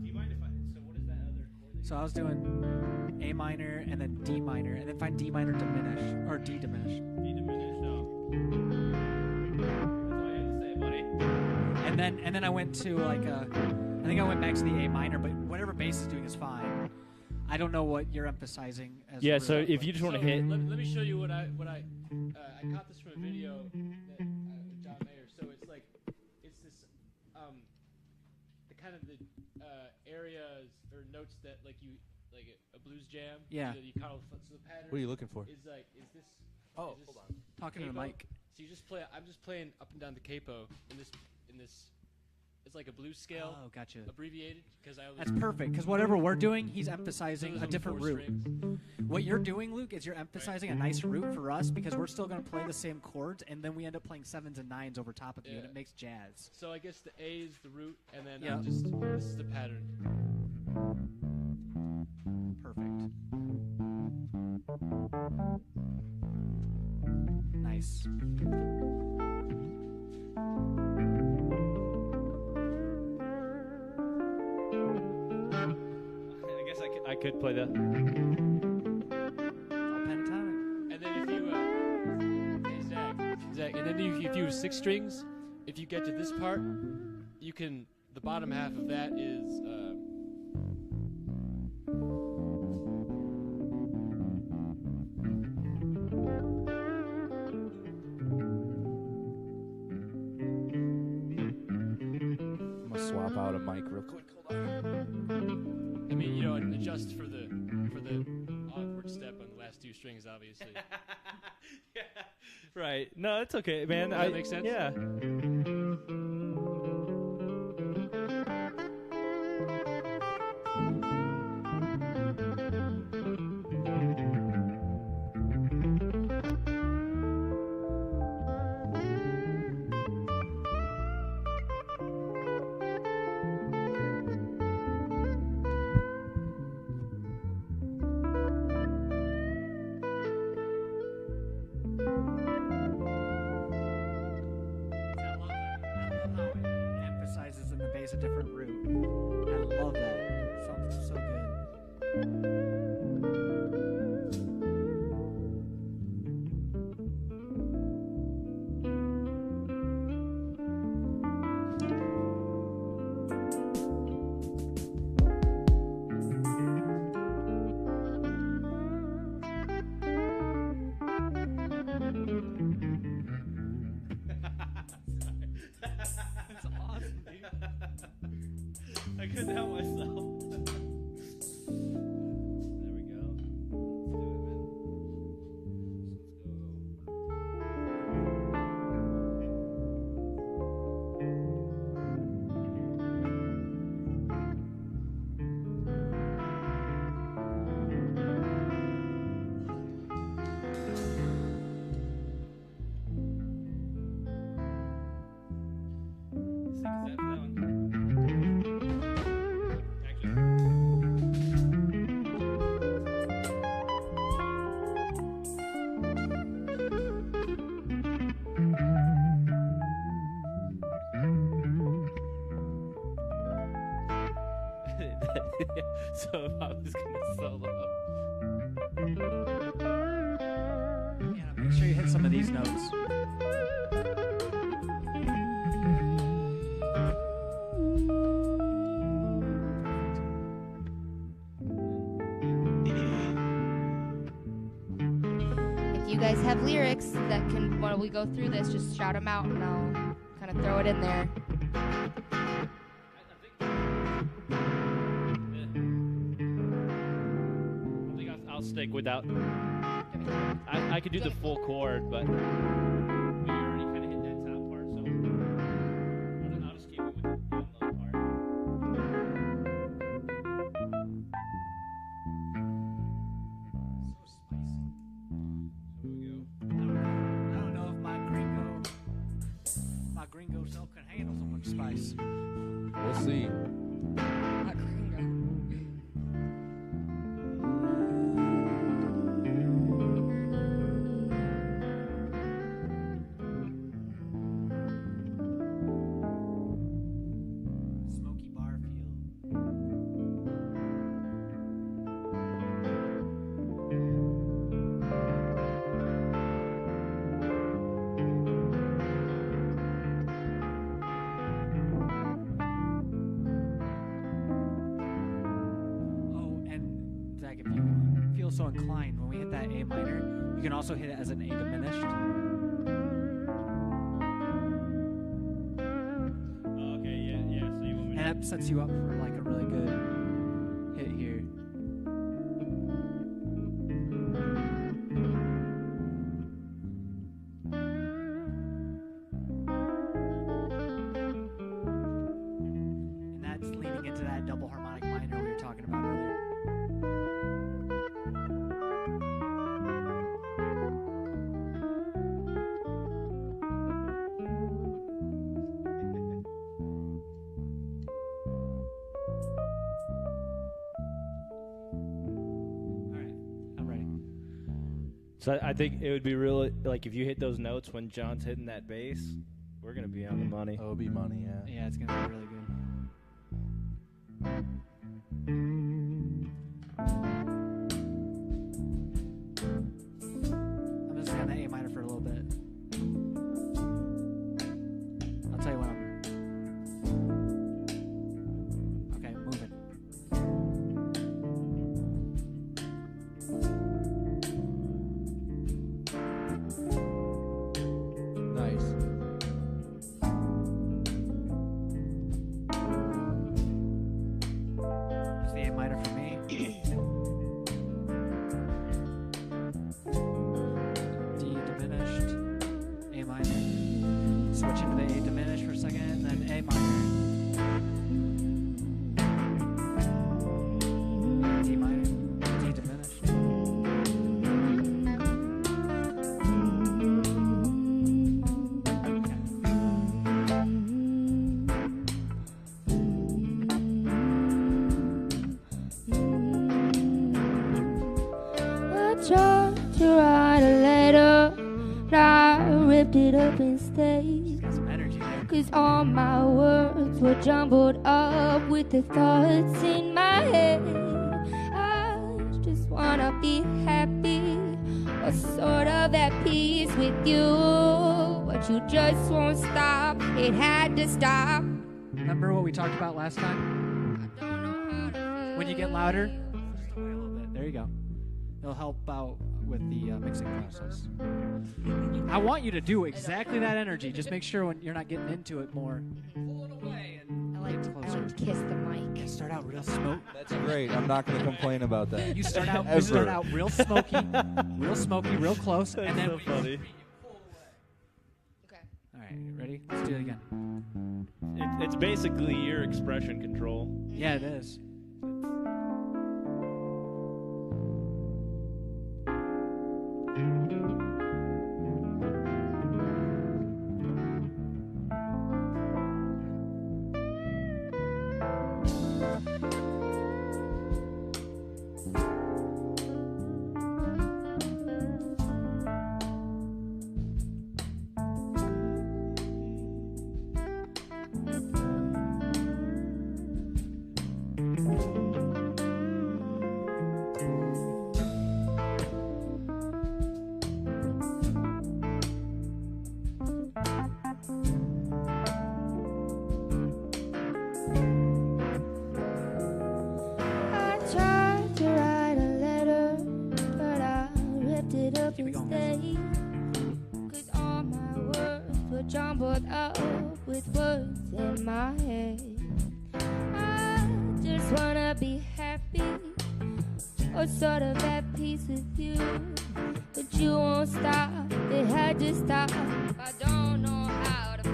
you mind if I? So what is that other chord? So I was doing A minor and then D minor, and then find D minor diminish or D diminish, D diminished. Oh. That's all you had to say, buddy. and then I went to like a. I think I went back to the A minor, but whatever bass is doing is fine. I don't know what you're emphasizing. As Yeah. the So root, if but- you just want to So, hit. Let me show you what I caught this from a video that John Mayer. So it's like it's this the kind of the areas or notes that like you like a blues jam. Yeah. You kind of so the pattern. What are you looking for? Is like is this? Oh, is this hold on. talking to the capo? mic. So you just play. I'm just playing up and down the capo in this. It's like a blues scale Oh, gotcha. abbreviated because I. That's perfect because whatever we're doing, he's So emphasizing there's a only different 4 root. strings. What you're doing, Luke, is you're emphasizing a nice root for us because we're still going to play the same chords, and then we end up playing 7s and 9s over top of you, and Yeah. it makes jazz. So I guess the A is the root, and then Yeah. I'm just this is the pattern. Perfect. Nice. I guess I could play the. All pentatonic. And then if you, hey Zach, and then if you have 6 strings, if you get to this part, you can. The bottom half of that is. I'm gonna swap out a mic real quick. Hold on. I mean, you know, adjust for the awkward step on the last 2 strings, obviously. Right. No, it's okay, man. Does that make sense? Yeah. plays a different route. I love that. It sounds so good. That's awesome, dude. I couldn't help myself. There we go. Let's do it, man. Let's go. Sing that for that one. Actually. So if I was gonna solo, Yeah, make sure you hit some of these notes. If you guys have lyrics that can, while we go through this, just shout them out and I'll kind of throw it in there. I think I'll stick without. I could do the full chord, but we already kind of hit that top part, so I'll just keep it with the download part. So spicy. Here we go. I don't know if my gringo self can handle so much spice. We'll see. Not gringo. Smoky bar feel. Oh, and Zach, if you feel so inclined, when we hit that A minor, you can also hit it as an A diminished. Oh, okay, yeah. So you want me And that sets you up for like a really good hit here. And that's leaning into that double harmonic minor we were talking about earlier. All right, I'm ready. So I think it would be really like if you hit those notes when John's hitting that bass, we're gonna be on the money. Oh, it'll be money, yeah. Yeah, it's gonna be really good. I'm just gonna A minor for a little bit. I'll tell you when I'm. Okay, moving. Nice. That's the A minor for me. D diminished, A minor. Switch into the A diminished for a second, then A minor. D minor, D diminished. I tried to write a letter, but I ripped it up instead. Got some energy there. 'Cause all my words words were jumbled up with the thoughts in my head. I just wanna be happy or sort of at peace with you, but you just won't stop. It had to stop. Remember what we talked about last time? I don't know how to feel. When you get louder, just away a little bit. There you go. It'll help out with the mixing process. I want you to do exactly that energy. Just make sure when you're not getting into it more. Pull it away and I like to kiss the mic. start out real smoke. That's great. I'm not going to complain about that. You start out Ever. real smoky, real close, and then so funny. Okay. all right, you ready? Let's do it again. It's basically your expression control. Yeah, it is. I tried to write a letter, but I ripped it up Keep it going, instead. 'Cause all my words were jumbled up with words in my head. I just wanna be happy or sort of at peace with you, but you won't stop. It had to stop. I don't know how to feel.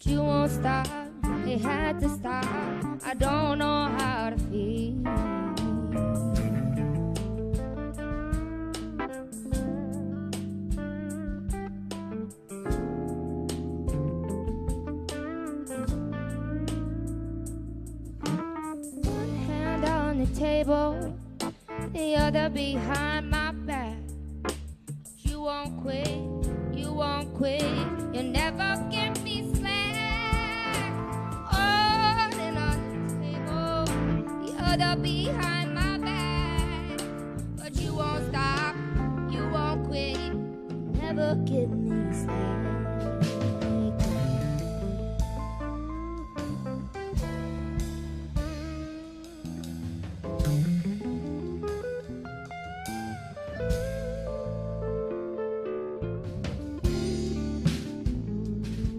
You won't stop, it had to stop. I don't know how to feel. One hand on the table, the other behind my back. You won't quit, you won't quit, you'll never give me slack. Holding on the table, the other behind my back. But you won't stop, you won't quit, never give me slack.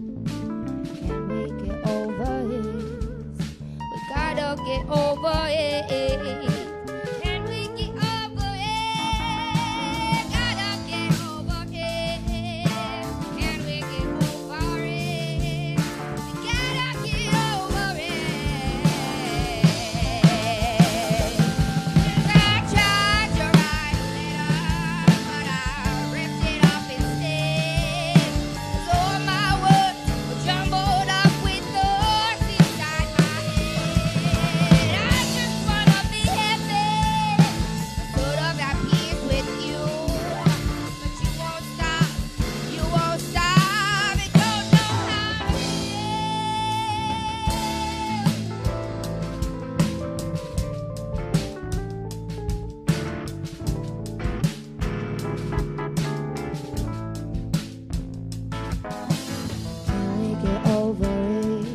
Can we get over it? We gotta get over it. Can we get over it? Gotta get over it. Can we get over it? We gotta get over it. I tried to write a letter, but I ripped it up instead. 'Cause all my words were jumbled up with thoughts inside my head. I just wanna be happy, sort of at peace with you, but you won't stop, you won't stop. I don't know how to Can we get over it?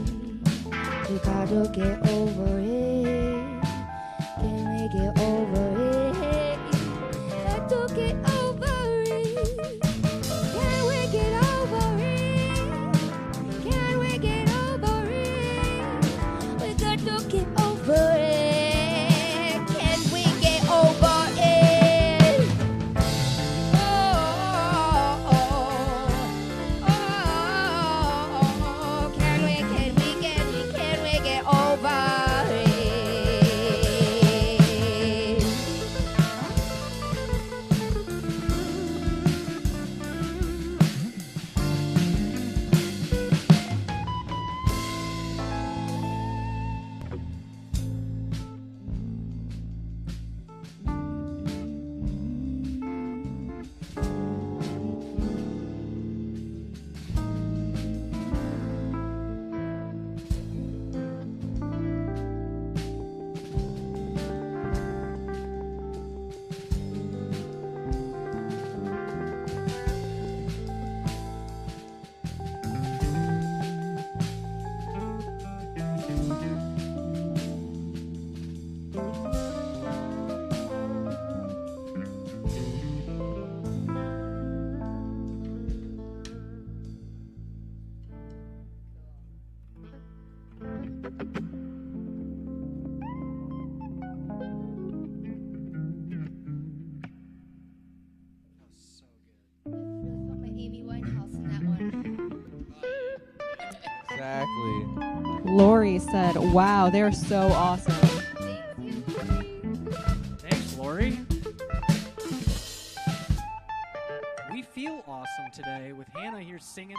We gotta get over it. Can we get over it? Got to get over it. Can we get over it? Can we get over it? We got to get over it. Can we get over it? Can we get over Exactly. Lori said, "Wow, they're so awesome." Thanks, Lori. We feel awesome today with Hannah here singing,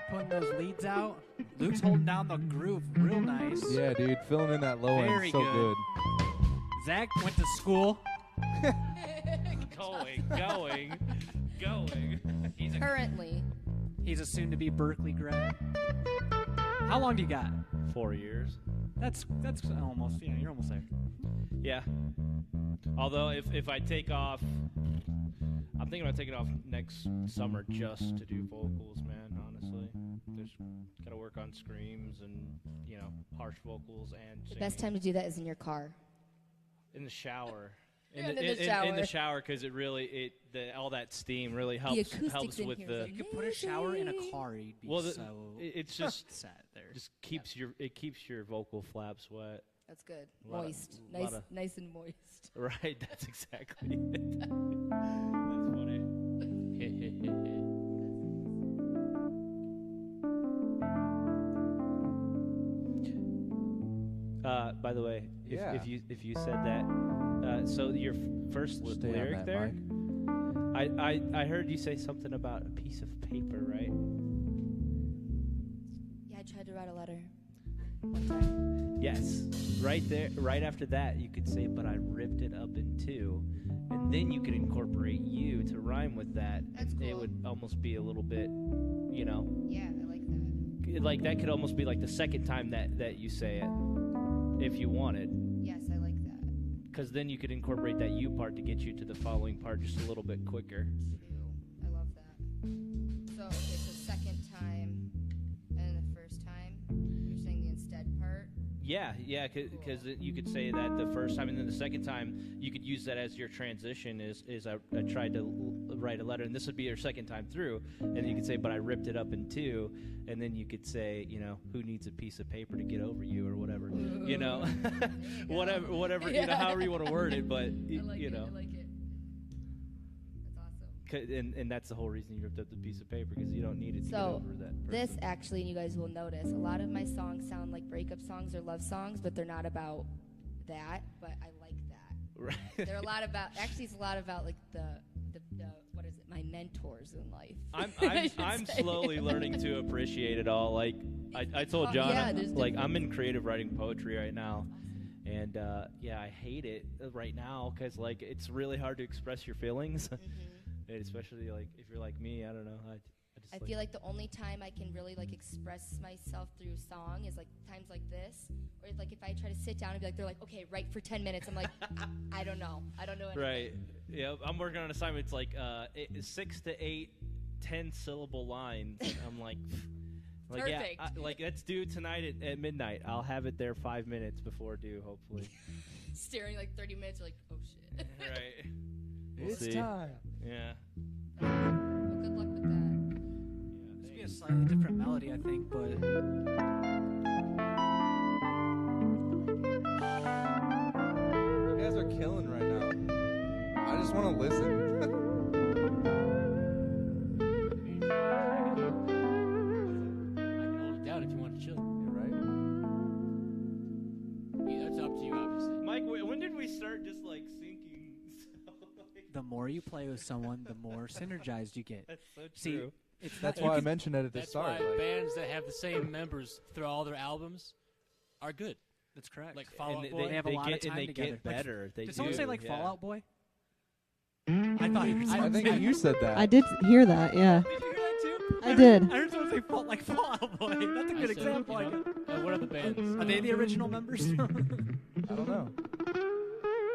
putting those leads out. Luke's holding down the groove real nice. Yeah, dude, filling in that low Very end so good. Zach went to school. going. Currently. He's a soon-to-be Berkeley grad. How long do you got? 4 years. That's almost, you're almost there. Yeah. Although if I take off, I'm thinking about taking off next summer just to do vocals, man. Honestly, just gotta work on screams and harsh vocals and The singing. best time to do that is in your car. In the shower. In the shower. Because it really all that steam really helps acoustics in with here the is You could put a shower in a car, you'd be it's just sad there. just keeps your vocal flaps wet. That's good. A lot of- Moist. lot of- Nice and moist. Right, that's exactly it. That's funny. By the way, Yeah. if you said that, so your first Stay on lyric that there, mic. I heard you say something about a piece of paper, right? Yeah, I tried to write a letter one time. Yes, right there, right after that, you could say, but I ripped it up in two, and then you could incorporate you to rhyme with that. That's It cool. would almost be a little bit, Yeah, I like that. like that could almost be like the second time that you say it, if you wanted. Yes, I like that. Because then you could incorporate that you part to get you to the following part just a little bit quicker. I love that. So, okay, so second time and the first time, you're saying the instead part? Yeah, because you could say that the first time, and then the second time you could use that as your transition. Is I tried to write a letter, and this would be your second time through, and then you could say, but I ripped it up in two, and then you could say, who needs a piece of paper to get over you, or whatever, whatever, however you want to word it, but I like it. I like it. That's awesome. And that's the whole reason you ripped up the piece of paper, because you don't need it to get So, over that person. this actually, and you guys will notice, a lot of my songs sound like breakup songs or love songs, but they're not about that, but I like that. Right. They're a lot about, actually it's a lot about like the what is it, my mentors in life. I'm slowly learning to appreciate it all. Like I told John, Yeah, there's like different- I'm in creative writing poetry right now, and I hate it right now because like it's really hard to express your feelings, and especially like if you're like me, I don't know. I feel like the only time I can really like express myself through song is like times like this, or if, like if I try to sit down and be like, they're like, okay, write for 10 minutes. I'm like, I don't know anything. Right. Yeah, I'm working on assignments like 6 to 8 10-syllable lines. And I'm like, Perfect. Yeah, like let's do it tonight at midnight. I'll have it there 5 minutes before due, hopefully. Staring like 30 minutes, you're like, oh shit. Right. It's see. time. Yeah. Well, good luck with that. This would be a slightly different melody, I think, but You guys are killing right now. I just want to listen. I can hold it down if you want to chill. You're right. Yeah, that's up to you, obviously. Mike, when did we start just like syncing? the more you play with someone, the more synergized you get. That's so See, true. it's That's not, why I you can- mentioned it at the That's start. why like- bands that have the same members through all their albums are good. That's correct. Like Fall Out And Boy. They have a lot of get, time and they together. get Like, better. They Did someone do, say like yeah. Fall Out Boy? I thought you were I saying. think you said that. I did hear that. Yeah, Did you hear that too? I did. I heard someone say Fall Out Boy. That's a I good said, example. I you know, guess. what are the bands? Are they the original members? I don't know.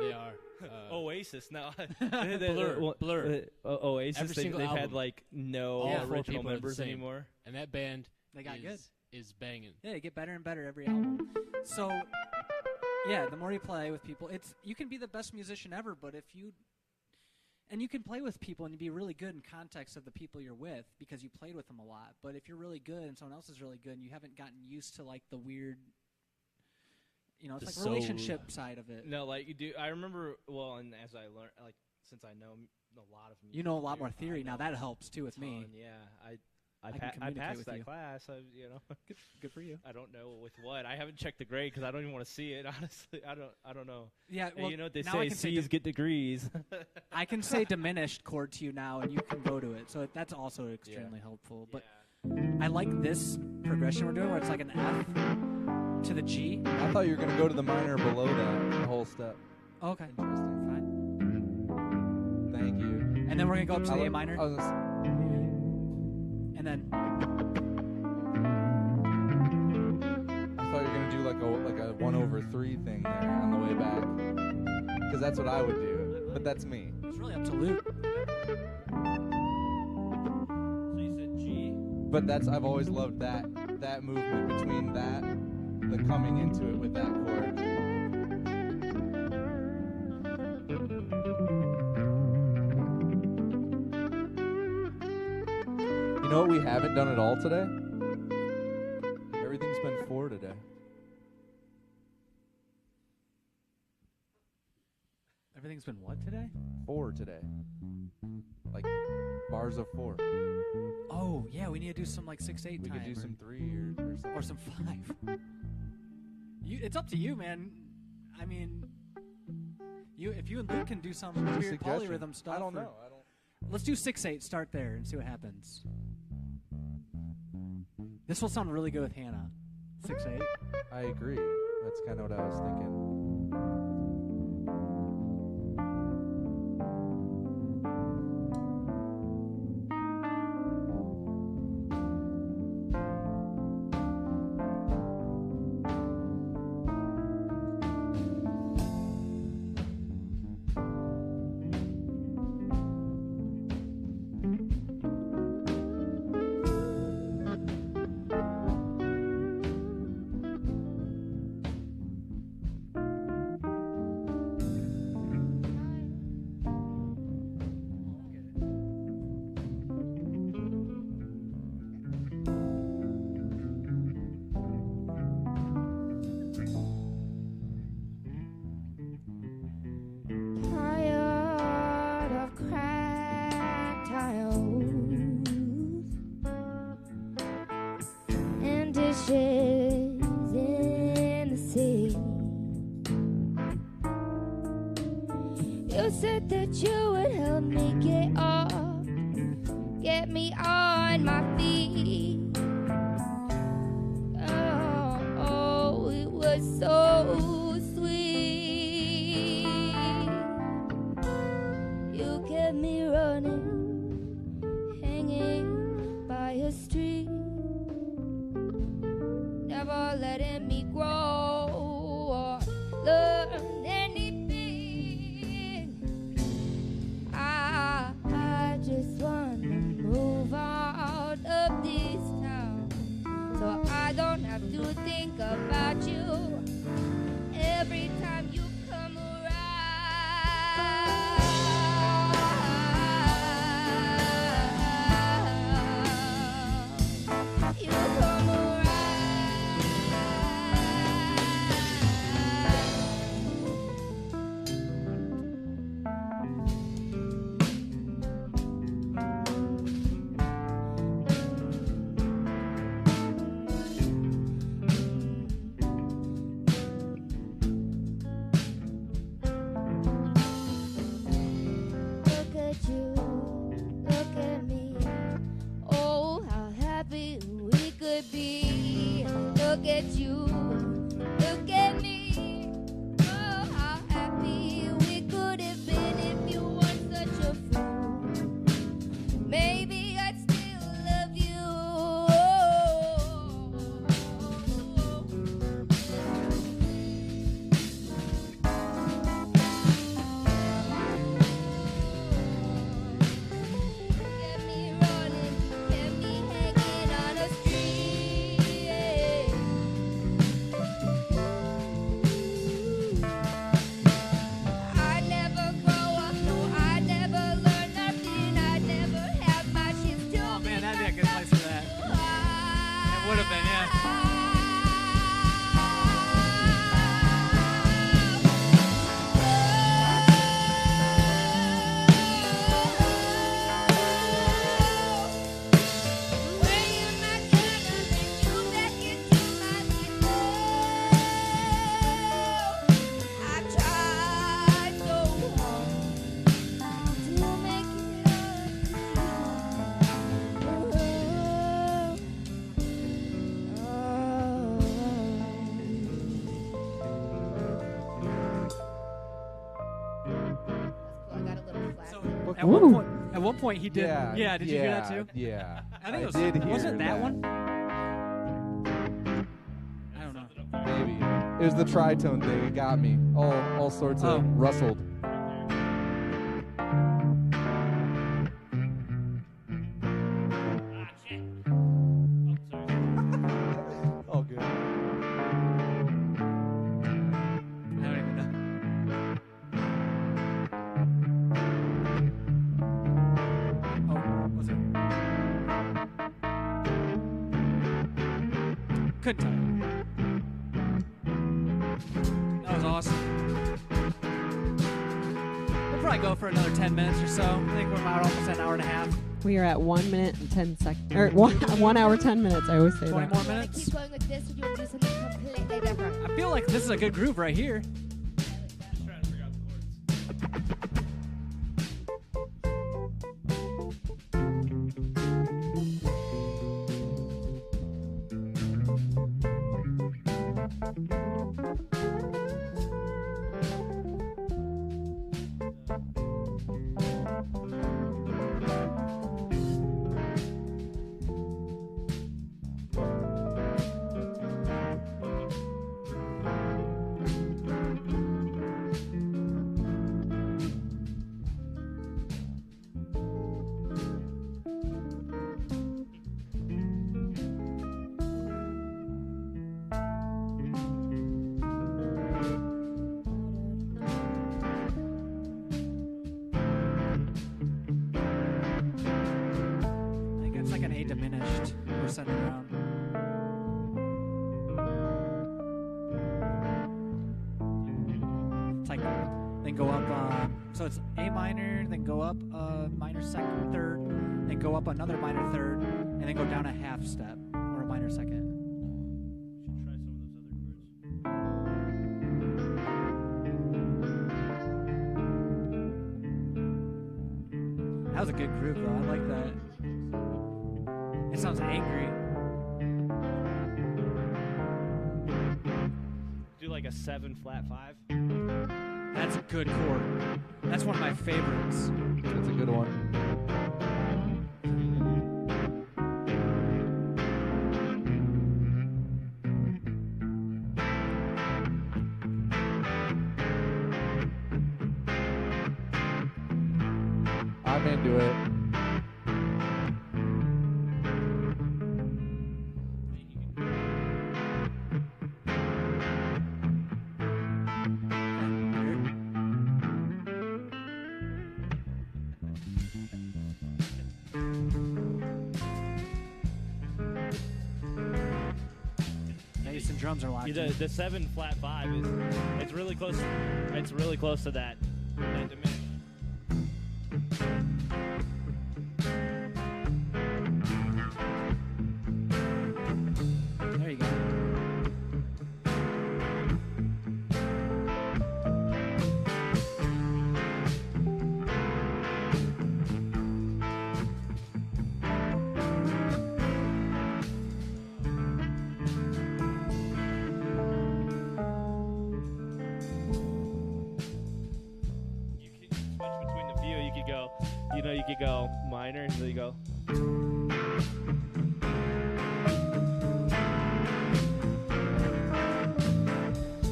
They are. Oasis, no. Blur. Oasis, Every they've single had album. like no All four original people are the members same. anymore. And that band They got good. is banging. Yeah, they get better and better every album. So, yeah, the more you play with people, you can be the best musician ever, but if you can play with people and you be really good in context of the people you're with because you played with them a lot. But if you're really good and someone else is really good and you haven't gotten used to like the weird, it's The like soul. relationship side of it. No, like you do. I remember. Well, and as I learned, like since I know a lot of music, You know a lot more I theory now. know That a helps too with me. ton, Yeah, I can communicate passed with that you. class. Good for you. I don't know with what. I haven't checked the grade because I don't even want to see it. Honestly, I don't know. Yeah, Hey, well, you know what they now I say? can say C's get degrees. I can say diminished chord to you now, and you can go to it. So that's also extremely helpful. But I like this progression we're doing, where it's like an F to the G. I thought you were gonna go to the minor below that the whole step. Okay, Interesting. fine. Thank you. And then we're gonna go up to the I A minor, was gonna and then I thought you were gonna do like a 1/3 thing there on the way back, because that's what I would do. But that's me. it's really up to Luke. So you said G. But I've always loved that movement between that, the coming into it with that chord. You know what we haven't done at all today? Everything's been 4 today. Everything's been what today? 4 today. Like bars of 4. Oh yeah, we need to do some like 6/8 We time. could do or- some 3 or something. or some 5. It's up to you, man. I mean, if you and Luke can do some Just a weird suggestion. polyrhythm stuff. I don't or- know. Let's do 6/8. Start there and see what happens. This will sound really good with Hannah. 6/8. I agree. That's kind of what I was thinking. Tired of cracked tiles and dishes in the sea. You said that you would help me get me on my feet. Oh, it was so sweet. You kept me running, hanging by a street, never letting me grow or learn anything. I just want to move out of this town, so I don't have to think about you every time you come around. You come around. Look at you, look at me. Oh, how happy we could be. Look at you, look at me. Oh, how happy we could have been if you weren't such a fool. Maybe I'd still love you. Get me running, get me hanging on a street. Ooh. At one point he did. Yeah. Did you hear that too? Yeah. I think it was. did hear Wasn't that one? I don't know. Maybe. It was the tritone thing. It got me. All sorts of rustled. All good. I don't even know. Oh, was it? Couldn't tell you. That was awesome. We'll probably go for another 10 minutes or so. I think we're about almost an hour and a half. We are at 1 minute and 10 seconds. Or 1 hour, 10 minutes. I always say 20 that. more Keep minutes. going like this, or do you want to do something completely different? I feel like this is a good groove right here. Just trying to figure out the chords. I think it's like an A diminished or center around. It's like then go up. So it's A minor, then go up a minor second, third, then go up another minor third, and then go down a half step or a minor second. Should try some of those other chords. That was a good groove though. I like that. It sounds angry. Do like a 7 flat 5. That's a good chord. That's one of my favorites. That's a good one. I'm into it. Bass and drums are locked The, in. the 7 flat 5 is it's really close. It's really close to that diminished. There you go. You can switch between the view. You could go, you could go minor, and then you go.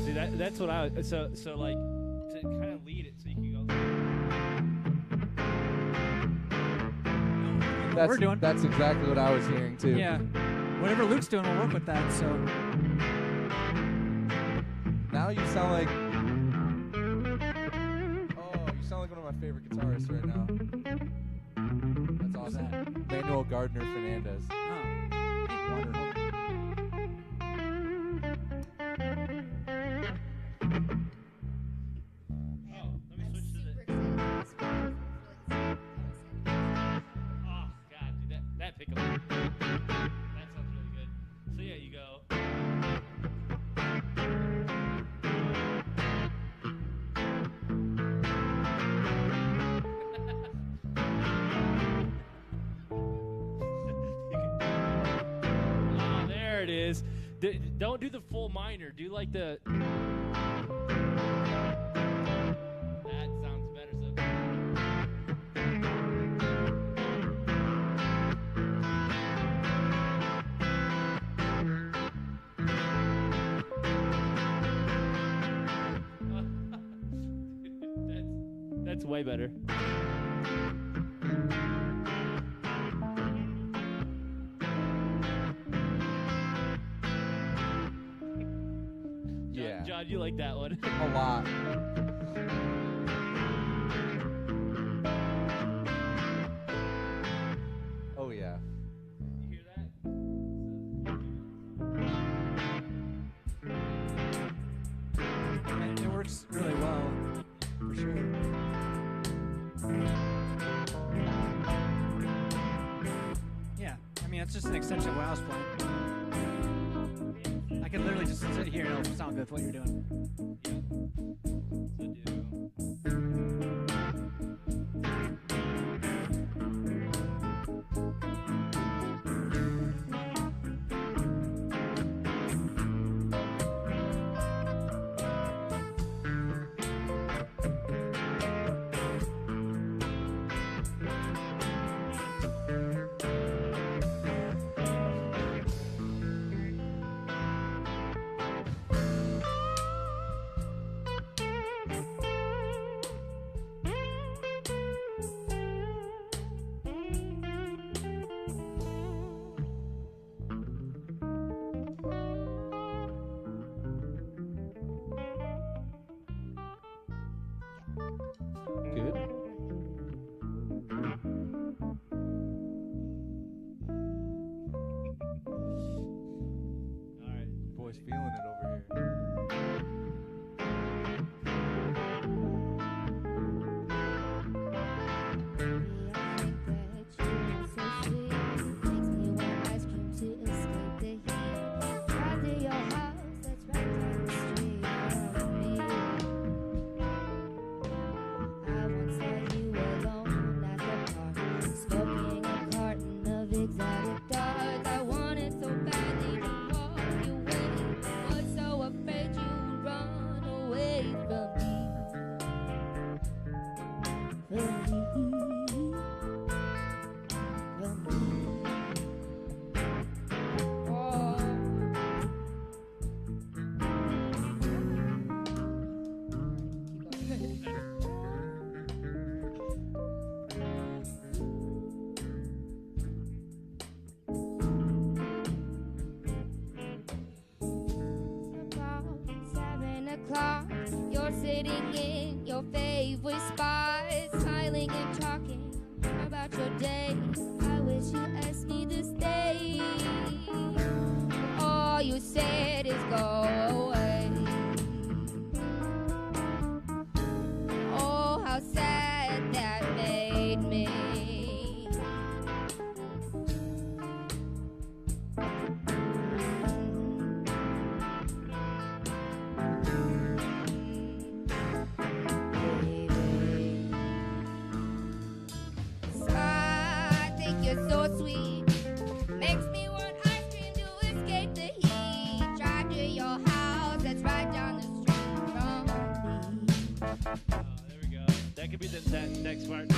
See that's what I so like to kind of lead it so you can go. That's we're doing. That's exactly what I was hearing too. Yeah. Whatever Luke's doing, we'll work with that. So Now you sound like. Oh, you sound like one of my favorite guitarists right now. That's Who's awesome. that? Manuel Gardner Fernandez. Oh. Hey, water. Oh, let me I'm switch to super the. excited about this one. I feel like it's Oh God, dude, that pickup. That sounds really good. So yeah, you go. Oh, there it is. Don't do the full minor. Do like the. That sounds better. So. That's way better. Yeah. John, you like that one? A lot. Oh yeah. You hear that? And it works really well, for sure. Yeah, I mean, it's just an extension of what I was playing. I could literally just sit here and it'll sound good with what you're doing. Good. All right. Boy's feeling it over here. Exotic darts. I wanted so badly to walk your way. Was so afraid you'd run away from me. From me. From me. Oh. About 7 o'clock, you're sitting in your favorite spot, smiling and talking about your day. I wish you asked me to stay. All you said is go away. Oh, how sad that made me. I think you're so sweet. Makes me want ice cream to escape the heat. Drive to your house, that's right down the street from me. There we go. That could be that next part.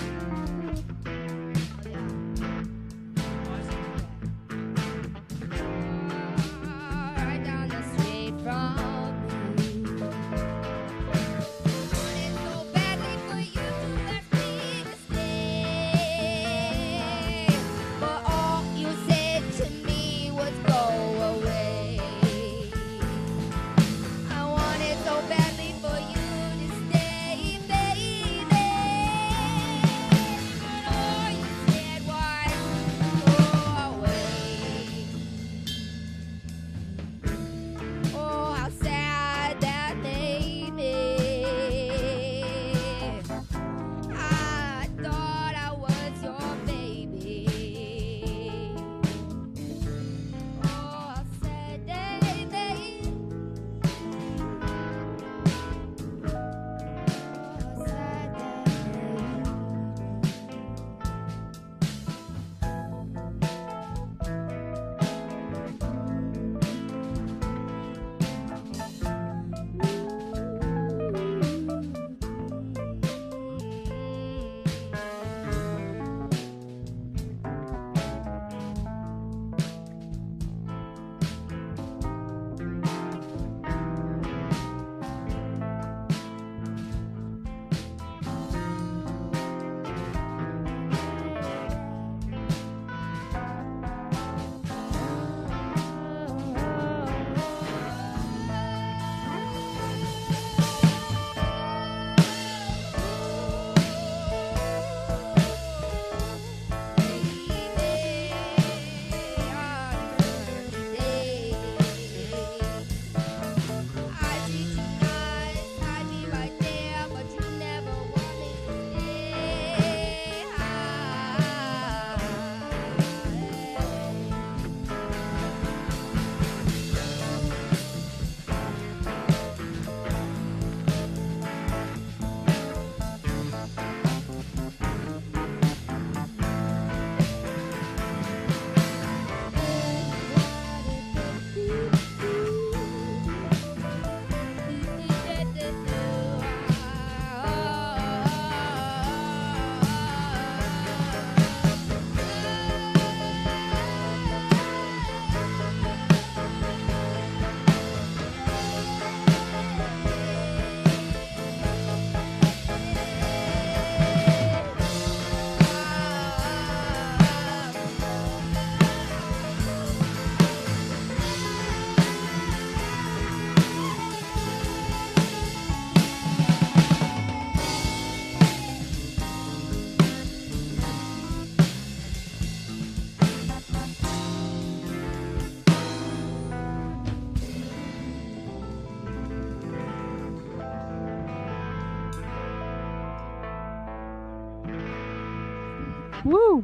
Right down the street from me. Wanted so badly for you to ask me to stay, but all you said to me was go away. I wanted so badly for you to stay, baby, but all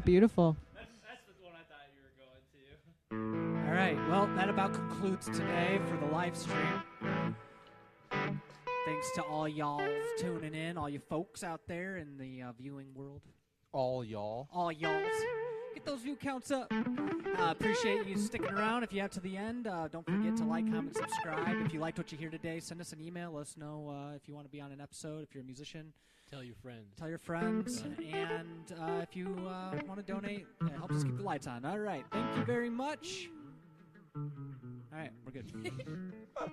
beautiful. That's the one I thought you were going to. All right. Well, that about concludes today for the live stream. Thanks to all y'all tuning in, all you folks out there in the viewing world. All y'all. All y'alls. Get those view counts up. Appreciate you sticking around. If you have to the end, don't forget to like, comment, subscribe. If you liked what you hear today, send us an email. Let us know if you want to be on an episode. If you're a musician, Tell your friends. tell your friends. And if you want to donate, it helps us keep the lights on. All right. Thank you very much. All right. We're good.